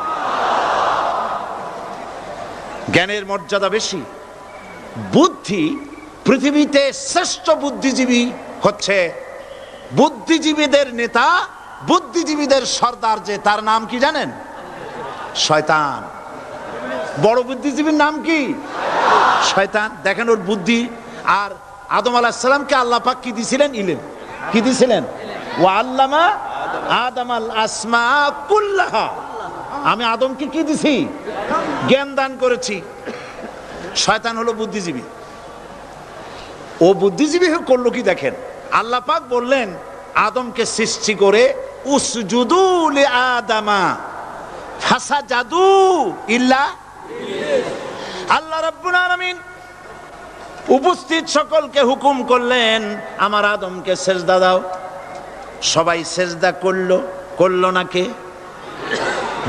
জ্ঞানের মর্যাদা বেশি। বুদ্ধি, পৃথিবীতে শ্রেষ্ঠ বুদ্ধিজীবী হচ্ছে বুদ্ধিজীবীদের নেতা, বুদ্ধিজীবীদের সর্দার, যে তার নাম কি জানেন? শয়তান। বড় বুদ্ধিজীবীর নাম কি? শয়তান। দেখেন ওর বুদ্ধি। আর আদম আলাইহিস সালামকে আল্লাহ পাক কি দিয়েছিলেন? ইলম। কি দিয়েছিলেন? ওয়া আল্লামা আদামাল আসমা কুল্লাহা। আমি আদমকে কি দিছি? জ্ঞান দান করেছি। শয়তান হলো বুদ্ধিজীবী। ও বুদ্ধিজীবী করলো কি দেখেন, আল্লাহ পাক বললেন আদমকে সৃষ্টি করে উসজুদু লি আদামা ফাসাজাদু ইল্লা, আল্লাহ রাব্বুল আলামিন উপস্থিত সকলকে হুকুম করলেন আমার আদমকে সেজদা দাও। সবাই সেজদা করলো না কে?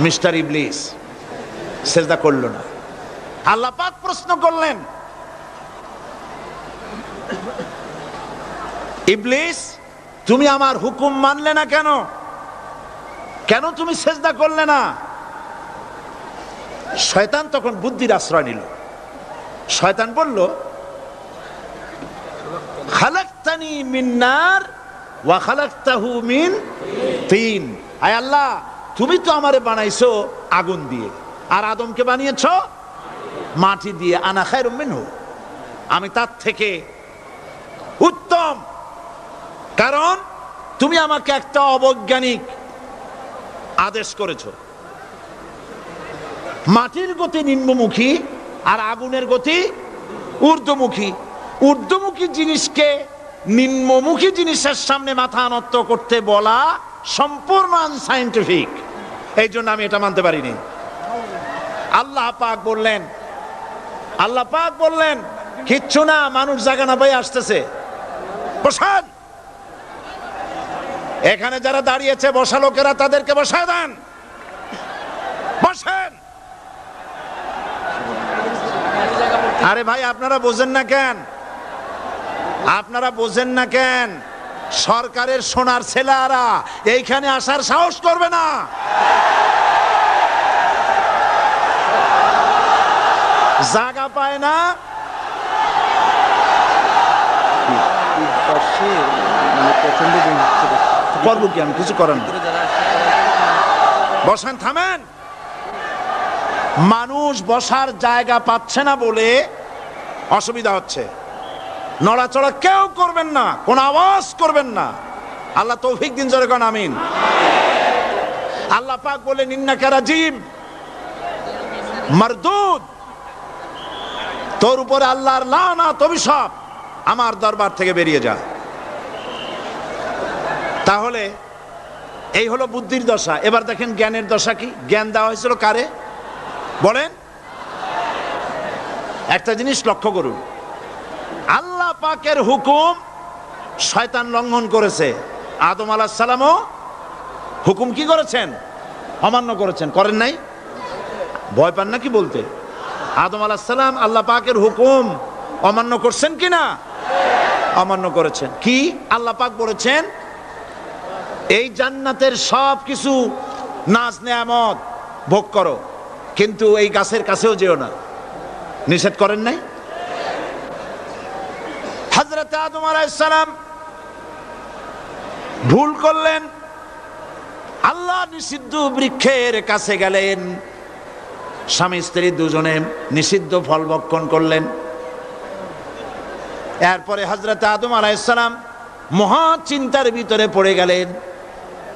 মিস্টার ইবলিস সেজদা করলো না। আল্লাহ পাক প্রশ্ন করলেন, ইবলিস তুমি আমার হুকুম মানলে না কেন? কেন তুমি সেজদা করলে না? শয়তান তখন বুদ্ধির আশ্রয় নিল। শয়তান বলল, খালাকতানি মিন নার ওয়া খালাকতাহু মিন তিন। আয় আল্লাহ, তুমি তো আমারে বানাইছো আগুন দিয়ে, আর আদমকে বানিয়েছো মাটি দিয়ে। আনা খায়রুম মিনহু, আমি তার থেকে উত্তম। কারণ তুমি আমাকে একটা অবৈজ্ঞানিক আদেশ করেছো। মাটির গতি নিম্নমুখী আর আগুনের গতি ঊর্ধ্বমুখী। ঊর্ধ্বমুখী জিনিসকে নিম্নমুখী জিনিসের সামনে মাথা নত করতে বলা সম্পূর্ণ আনসাইন্টিফিক। এই জন্য আমি এটা মানতে পারিনি। আল্লাহ পাক বললেন কিচ্ছু না, মানুষ জায়গা না পাই আসতেছে, বসান। এখানে যারা দাঁড়িয়েছে বসা লোকেরা, তাদেরকে বসায় দেন, বসেন। আরে ভাই, আপনারা বোঝেন না কেন? সরকারের সোনার ছেলেরা এইখানে আসার সাহস করবে না। জায়গা পায় না। করবো কি আমি? কিছু করেন না, বসেন, থামেন। মানুষ বসার জায়গা পাচ্ছে না বলে অসুবিধা হচ্ছে। নড়াচড়া কেউ করবেন না, কোন আওয়াজ করবেন না। আল্লাহ তৌফিক দিন, জোরে কোন আমিন। আল্লাহ পাক বলেন, ইন্নাকা রাজিম মারদুদ, তোর উপরে আল্লাহর লানত, অভিশাপ, আমার দরবার থেকে বেরিয়ে যা। তাহলে এই হলো বুদ্ধির দশা। এবার দেখেন জ্ঞানের দশা কি। জ্ঞান দেওয়া হয়েছিল কারে বলেন? একটা জিনিস লক্ষ্য করুন, আল্লাহ পাকের হুকুম শয়তান লঙ্ঘন করেছে। আদম আলাইহিস সালামও হুকুম কি করেছেন? অমান্য করেছেন। করেন নাই? ভয় পান নাকি বলতে? আদম আলাইহিস সালাম আল্লাহ পাকের হুকুম অমান্য করছেন কিনা? অমান্য করেছেন। কি আল্লাহ পাক বলেছেন? এই জান্নাতের সব কিছু নাজ নেয়ামত ভোগ করো, কিন্তু এই গাছের কাছেও যেও না। নিষেধ করেন নাই? হযরত আদম আলাইহিস সালাম ভুল করলেন, আল্লাহ নিষিদ্ধ বৃক্ষের কাছে গেলেন, স্বামী স্ত্রী দুজনে নিষিদ্ধ ফল ভক্ষণ করলেন। এরপরে হযরত আদম আলাইহিস সালাম মহা চিন্তার ভিতরে পড়ে গেলেন,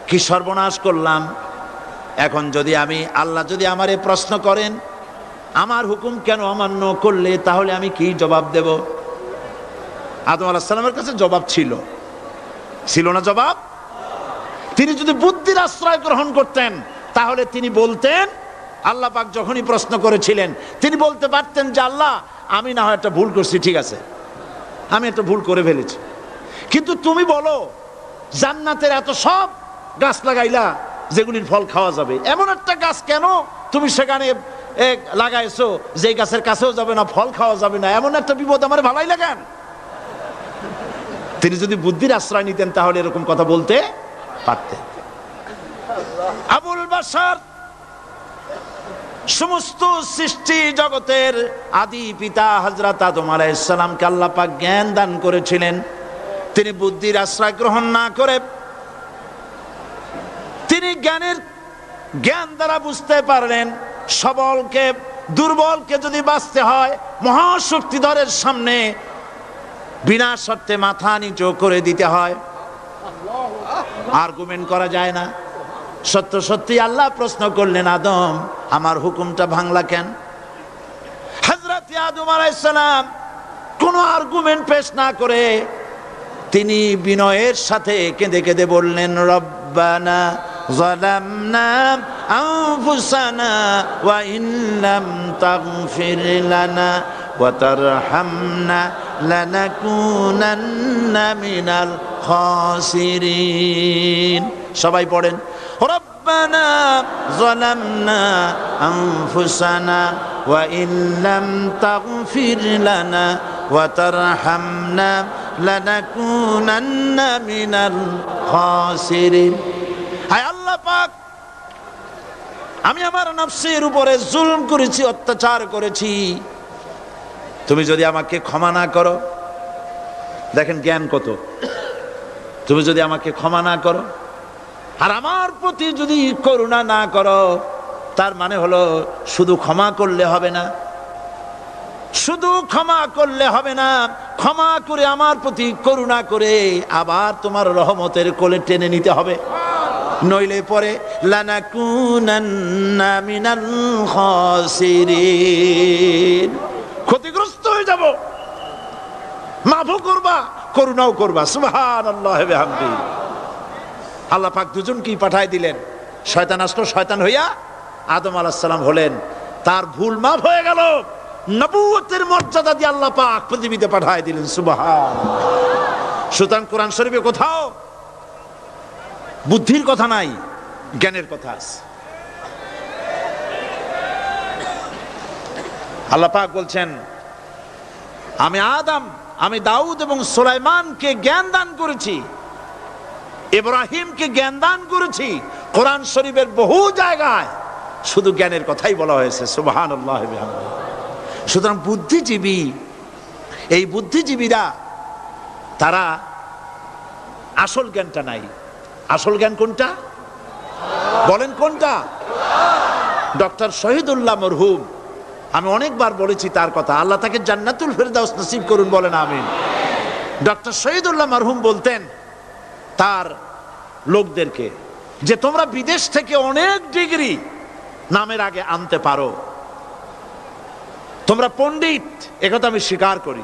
কি সর্বনাশ করলাম। এখন যদি আল্লাহ যদি আমারে প্রশ্ন করেন আমার হুকুম কেন অমান্য করলে, তাহলে আমি কি জবাব দেব? আদম আলাইহিস সালামের কাছে জবাব ছিল না? জবাব, তিনি যদি বুদ্ধির আশ্রয় গ্রহণ করতেন তাহলে তিনি বলতেন, আল্লাহ পাক যখনই প্রশ্ন করেছিলেন তিনি বলতে পারতেন যে আল্লাহ আমি না হয় একটা ভুল করছি, ঠিক আছে, আমি একটা ভুল করে ফেলেছি, কিন্তু তুমি বলো জান্নাতের এত সব গাছ লাগাইলা যেগুলির ফল খাওয়া যাবে, এমন একটা গাছ কেন তুমি সেখানে লাগাইছো যে গাছের কাছেও যাবে না, ফল খাওয়া যাবে না, এমন একটা বিপদ আমার ভালাই লাগান। তিনি যদি বুদ্ধির আশ্রয় নিতেন তাহলে এরকম কথা বলতে পারতেন। আবুল বাশার সমস্ত সৃষ্টি জগতের আদি পিতা হযরত আদম আলাইহিস সালামকে আল্লাহ পাক জ্ঞান দান করেছিলেন। তিনি বুদ্ধির আশ্রয় গ্রহণ না করে তিনি জ্ঞান দ্বারা বুঝতে পারলেন সবলকে দুর্বলকে যদি বাঁচতে হয় মহাশক্তিধরের সামনে বিনা শর্তে মাথা নিচু করে দিতে হয়, আর্গুমেন্ট করা যায় না। সত্য সত্যি আল্লাহ প্রশ্ন করলেন, আদম আমার হুকুমটা ভাঙলা কেন? হযরত আদম আলাইহিস সালাম কোনো আর্গুমেন্ট পেশ না করে তিনি বিনয়ের সাথে কেঁদে কেঁদে বললেন, রব্বানা যালামনা আনফুসানা ওয়া ইন লাম তাগফির লানা ওয়া তারহামনা লানাকুনান্না মিনাল খাসিরিন। সবাই পড়েন, রব্বানা যালামনা আনফুসানা ওয়া ইন লাম তাগফির লানা ওয়া তারহামনা লানাকুনান্না মিনাল খাসিরিন। হায় আল্লাহ পাক, আমি আমার নফসের উপরে জুলম করেছি, অত্যাচার করেছি, তুমি যদি আমাকে ক্ষমা না করো, দেখেন জ্ঞান কত, তুমি যদি আমাকে ক্ষমা না করো আর আমার প্রতি যদি করুণা না করো, তার মানে হলো শুধু ক্ষমা করলে হবে না, শুধু ক্ষমা করলে হবে না, ক্ষমা করে আমার প্রতি করুণা করে আবার তোমার রহমতের কোলে টেনে নিতে হবে, নইলে পরে লানাকুনান্না মিনাল খাসিরিন, ক্ষতিগ্রস্ত হয়ে যাব। মাফও করবা, করুণাও করবা। সুবহানাল্লাহ ওয়া বিহামদিহি। আল্লাহ পাক দুজনকেই পাঠায় দিলেন। শয়তান আসলো, শয়তান হইয়া আদম আলাইহিস সালাম হলেন, তার ভুল মাফ হয়ে গেল, নবুয়তের মর্যাদা দিয়ে আল্লাহ পাক পৃথিবীতে পাঠায় দিলেন। সুবহানাল্লাহ। সুতরাং কোরআন শরীফে কোথাও বুদ্ধির কথা নাই, জ্ঞানের কথা আছে। আল্লাহ পাক বলছেন, আমি আদম, আমি দাউদ এবং সুলাইমানকে জ্ঞান দান করেছি, ইব্রাহিমকে জ্ঞান দান করেছি। কোরআন শরীফের বহু জায়গায় শুধু জ্ঞানের কথাই বলা হয়েছে। সুবহানাল্লাহ ওয়া বিহামদিহি। সুতরাং বুদ্ধিজীবী, এই বুদ্ধিজীবীরা তারা আসল জ্ঞানটা নাই। আসল জ্ঞান কোনটা বলেন, কোনটা? ডক্টর শহীদুল্লাহ মরহুম, আমি অনেকবার বলেছি তার কথা, আল্লাহ তাকে জান্নাতুল ফেরদাউস নসিব করুন, বলেন আমিন। ডক্টর শহীদুল্লাহ মরহুম বলতেন তার লোকদেরকে যে তোমরা বিদেশ থেকে অনেক ডিগ্রি নামের আগে আনতে পারো, তোমরা পণ্ডিত, একথা আমি স্বীকার করি,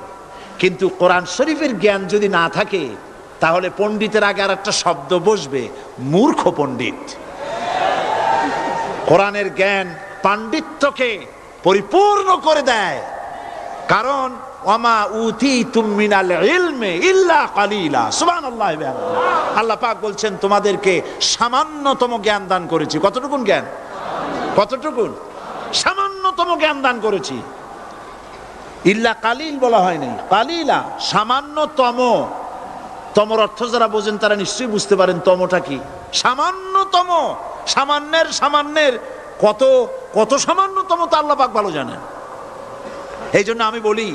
কিন্তু কোরআন শরীফের জ্ঞান যদি না থাকে তাহলে পণ্ডিতের আগে আর একটা শব্দ বসবে, মূর্খ পণ্ডিত। কোরআনের জ্ঞান পাণ্ডিত্যকে পরিপূর্ণ করে দেয়, কারণ ওয়ামা উতীতুম মিনাল ইলমি ইল্লা কালিলা। সুবহানাল্লাহ। আল্লাহ পাক বলছেন তোমাদেরকে সামান্যতম জ্ঞান দান করেছি। কতটুকুন জ্ঞান? কতটুকুন? সামান্যতম জ্ঞান দান করেছি। ইল্লা কালিল বলা হয়নি, কালিলা, সামান্যতম। তমর অর্থ যারা বোঝেন তারা নিশ্চয়ই বুঝতে পারেন তমটা কি। সামান্যতম, সামান্যের সামান্যের কত কত সামান্যতম তা আল্লাহ পাক ভালো জানেন। এই জন্য আমি বলি,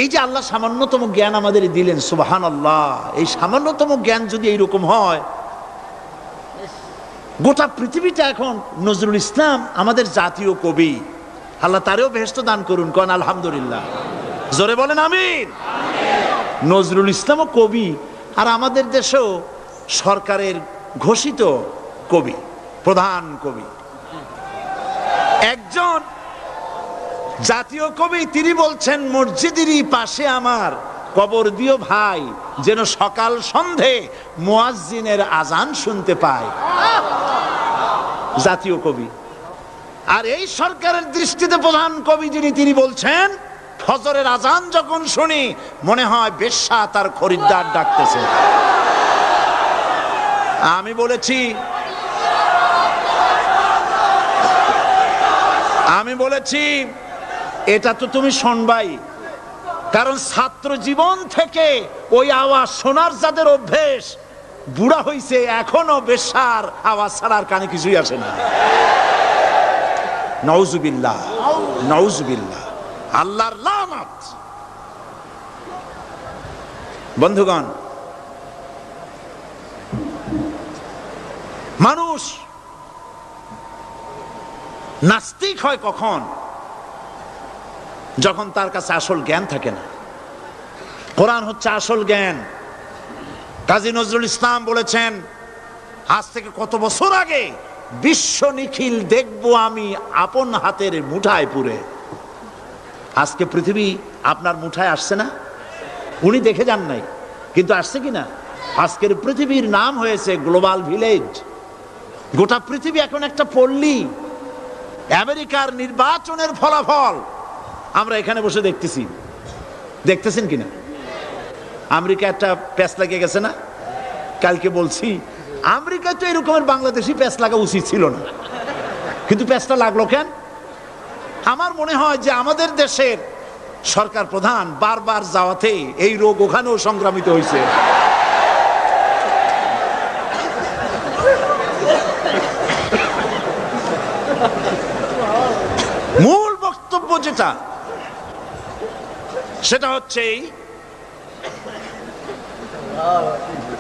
এই যে আল্লাহ সামান্যতম জ্ঞান আমাদের দিলেন, সুবহানাল্লাহ, এই সামান্যতম জ্ঞান যদি এইরকম হয়, গোটা পৃথিবীটা এখন নজরুল ইসলাম আমাদের জাতীয় কবি, আল্লাহ তারেও বেহেশত দান করুন, কোন আলহামদুলিল্লাহ, জোরে বলেন আমিন। নজরুল ইসলামও কবি, আর আমাদের দেশেও সরকারের ঘোষিত কবি, প্রধান কবি। একজন জাতীয় কবি, তিনি বলছেন, মসজিদেরই পাশে আমার কবর দিও ভাই, যেন সকাল সন্ধে মুয়াজ্জিনের আজান শুনতে পায়। জাতীয় কবি। আর এই সরকারের দৃষ্টিতে প্রধান কবি যিনি, তিনি বলছেন, ফজরের আজান যখন শুনি মনে হয় বেশ্যা তার খরিদ্দার ডাকতেছে। আমি বলেছি এটা তো তুমি শুনবাই, কারণ ছাত্র জীবন থেকে ওই আওয়াজ শোনার যাদের অভ্যেস, বুড়া হইছে এখনো বেশ্যার আওয়াজ ছাড়ার কানে কিছুই আসে না। নাউজুবিল্লাহ, নাউজুবিল্লাহ, আল্লাহর লানত। বন্ধুগণ, মানুষ নাস্তিক হয় কখন? যখন তার কাছে আসল জ্ঞান থাকে না। কোরআন হচ্ছে আসল জ্ঞান। কাজী নজরুল ইসলাম বলেছেন, আজ থেকে কত বছর আগে, বিশ্ব নিখিল দেখবো আমি আপন হাতের মুঠায় পুরে। আজকে পৃথিবী আপনার মুঠায় আসছে না? উনি দেখে যান নাই, কিন্তু আসছে কিনা? আজকের পৃথিবীর নাম হয়েছে গ্লোবাল ভিলেজ। গোটা পৃথিবী এখন একটা পল্লী। আমেরিকার নির্বাচনের ফলাফল আমরা এখানে বসে দেখতেছি, দেখতেছেন কিনা? আমেরিকা একটা প্যাঁচ লাগিয়ে গেছে না? কালকে বলছি আমেরিকায় তো এরকমের বাংলাদেশি প্যাঁচ লাগা উচিত ছিল না, কিন্তু প্যাঁচটা লাগলো কেন? আমার মনে হয় যে আমাদের দেশের সরকার প্রধান বারবার যাওয়াতে এই রোগ ওখানেও সংক্রামিত হয়েছে। মূল বক্তব্য যেটা, সেটা হচ্ছে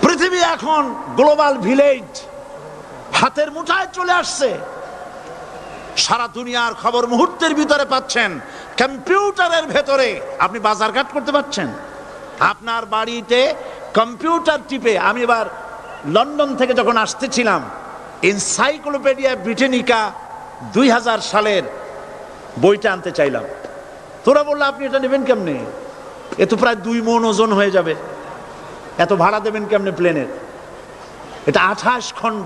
পৃথিবী এখন গ্লোবাল ভিলেজ, হাতের মুঠায় চলে আসছে। সারা দুনিয়ার খবর মুহূর্তের ভিতরে পাচ্ছেন, কম্পিউটারের ভেতরে আপনি বাজারঘাট করতে পারছেন। আপনার বাড়িতে কম্পিউটার টিপে, আমি এবার লন্ডন থেকে যখন আসতেছিলাম, এনসাইক্লোপিডিয়া ব্রিটানিকা 2000 সালের বইটা আনতে চাইলাম। তোরা বললো আপনি এটা নেবেন কেমনে, এ তো প্রায় 2 মণ ওজন হয়ে যাবে, এত ভাড়া দেবেন কেমনে প্লেনের? এটা 28 খণ্ড,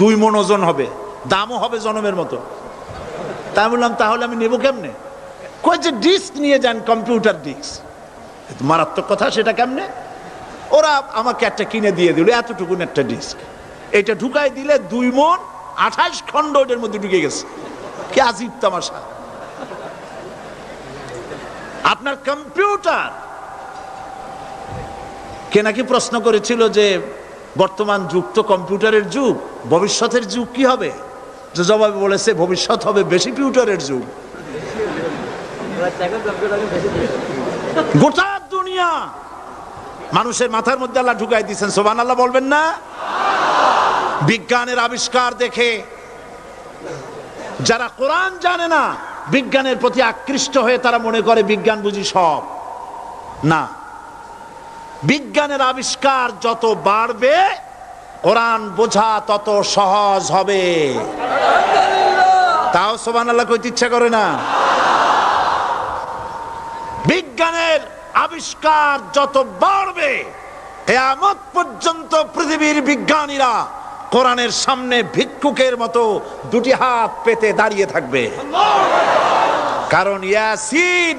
2 মণ ওজন হবে, দামও হবে জনমের মতো। তাই বললাম তাহলে আমি নেবো কেমনে? কই যে ডিস্ক নিয়ে যান, কম্পিউটার ডিস্ক। মারাত্মক কথা, সেটা কেমনে? ওরা আমাকে একটা কিনে দিয়ে দিল, এতটুকুন একটা ডিস্ক। এটা ঢুকাই দিলে 2 মণ 28 খণ্ড ওটার মধ্যে ঢুকে গেছে। কি আজীব তামাশা! আপনার কম্পিউটার কে নাকি প্রশ্ন করেছিল যে বর্তমান যুগ তো কম্পিউটারের যুগ, ভবিষ্যতের যুগ কি হবে? যে জবাবে বলেছে ভবিষ্যৎ হবে বেশি কম্পিউটারের যুগ। গোটা দুনিয়া মানুষের মাথার মধ্যে আল্লাহ ঢুকাই দিয়েছেন, সুবহানাল্লাহ বলবেন না? বিজ্ঞানের আবিষ্কার দেখে যারা কোরআন জানে না, বিজ্ঞানের প্রতি আকৃষ্ট হয়ে তারা মনে করে বিজ্ঞান বুঝি সব। না, বিজ্ঞানের আবিষ্কার যত বাড়বে কোরআন বোঝা তত সহজ হবে। তাও সুবহানাল্লাহ কইতে ইচ্ছা করে না? বিজ্ঞানের আবিষ্কার যত বাড়বে, কিয়ামত পর্যন্ত পৃথিবীর বিজ্ঞানীরা কোরআনের সামনে ভিক্ষুকের মতো 2টি হাত পেতে দাঁড়িয়ে থাকবে। কারণ ইয়াসিন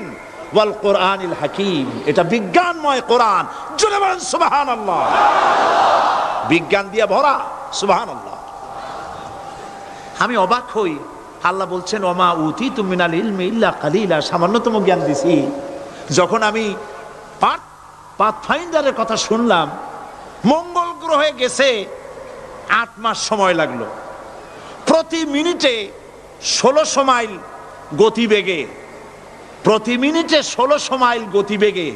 ওয়াল কোরআনিল হাকিম, এটা বিজ্ঞানময় কোরআন। জোরে বলেন সুবহানাল্লাহ। বিজ্ঞান দিয়ে ভরা, সুবহানাল্লাহ। আমি অবাক হই, আল্লাহ বলছেন ওমা উতিতু মিনাল ইলমি ইল্লা কালিলা, সামান্যতম জ্ঞান দিছি। যখন আমি পাথফাইন্ডারের কথা শুনলাম, মঙ্গল গ্রহে গেছে 8 মাস সময় লাগলো, প্রতি মিনিটে 1600 মাইল গতিবেগে, প্রতি মিনিটে 1600 মাইল গতিবেগে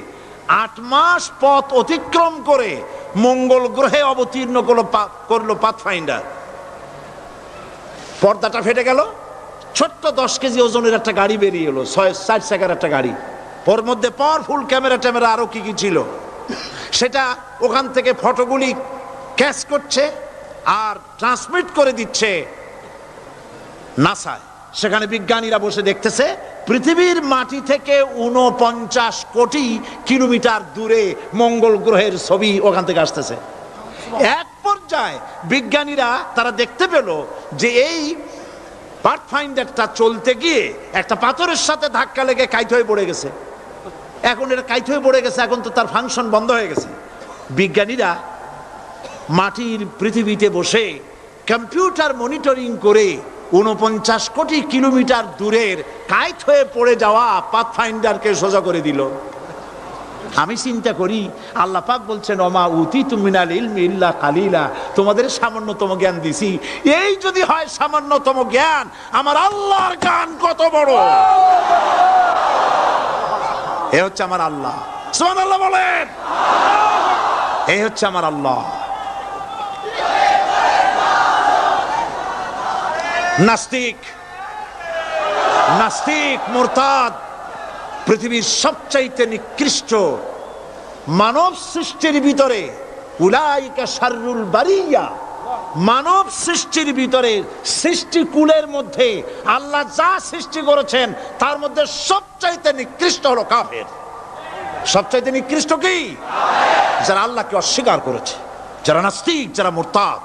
8 মাস পথ অতিক্রম করে মঙ্গল গ্রহে অবতীর্ণ করলো পাথফাইন্ডার। পর্দাটা ফেটে গেল, ছোট্ট 10 কেজি ওজনের একটা গাড়ি বেরিয়ে এলো, 4 চাকার একটা গাড়ি। ওর মধ্যে পাওয়ারফুল ক্যামেরা ট্যামেরা আরো কি কি ছিল, সেটা ওখান থেকে ফটোগুলি ক্যাচ করছে আর ট্রান্সমিট করে দিচ্ছে নাসায়। সেখানে বিজ্ঞানীরা বসে দেখতেছে পৃথিবীর মাটি থেকে 49 কোটি কিলোমিটার দূরে মঙ্গল গ্রহের ছবি ওখান থেকে আসতেছে। এক পর্যায়ে বিজ্ঞানীরা তারা দেখতে পেল যে এই পাথফাইন্ডারটা চলতে গিয়ে একটা পাথরের সাথে ধাক্কা লেগে কাইট হয়ে পড়ে গেছে। এখন এটা কাইট হয়ে পড়ে গেছে, এখন তো তার ফাংশন বন্ধ হয়ে গেছে। বিজ্ঞানীরা মাটির পৃথিবীতে বসে কম্পিউটার মনিটরিং করে 49 কোটি কিলোমিটার দূরের কাইট হয়ে পড়ে যাওয়া পাথফাইন্ডারকে সোজা করে দিল। আমি চিন্তা করি, আল্লাহ পাক বলছেন ওমা উতিতু মিনাল ইলমি ইল্লা কালিলা, তোমাদের সামান্যতম জ্ঞান দিছি। এই যদি হয় সামান্যতম জ্ঞান, আমার আল্লাহর জ্ঞান কত বড়! এ হচ্ছে আমার আল্লাহ, সুবহানাল্লাহ বলেন। এই হচ্ছে আমার আল্লাহ। নাস্তিক, মুরতাদ, পৃথিবীর সবচাইতে নিকৃষ্ট মানব সৃষ্টির ভিতরে, উলাইকা শাররুল বারিয়া, মানব সৃষ্টির ভিতরে, সৃষ্টিকুলের মধ্যে আল্লাহ যা সৃষ্টি করেছেন তার মধ্যে সবচাইতে নিকৃষ্ট হলো কাফের। সবচাইতে নিকৃষ্ট কি? যারা আল্লাহকে অস্বীকার করেছে, যারা নাস্তিক, যারা মুরতাদ।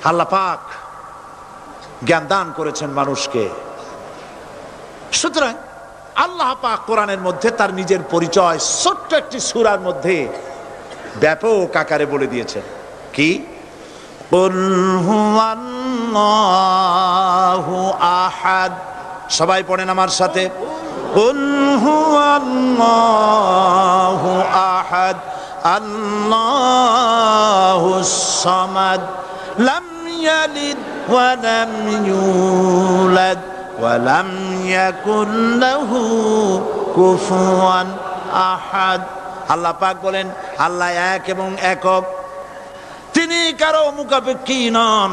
আল্লাহ পাক জ্ঞান দান করেছেন মানুষকে। সুতরাং আল্লাহ পাক কোরআনের মধ্যে তার নিজের পরিচয় ছোট্ট একটি সূরার মধ্যে ব্যাপক আকারে বলে দিয়েছেন। কি? কুল হুয়াল্লাহু আহাদ। সবাই পড়েন আমার সাথে, কুল হুয়াল্লাহু আহাদ আল্লাহুস সামাদ লাম ইয়ালিদ ওয়া লাম ইউলাদ ওয়া লাম ইয়াকুল লাহু কুফুয়ান আহাদ। আল্লাহ পাক বলেন আল্লাহ এক এবং একক, তিনি কারো মুখাপেক্ষী নন,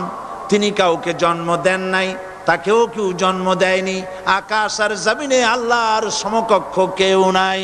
তিনি কাউকে জন্ম দেন নাই, তাকেও কেউ জন্ম দেয়নি। আকাশ আর জমিনে আল্লাহর সমকক্ষ কেউ নাই।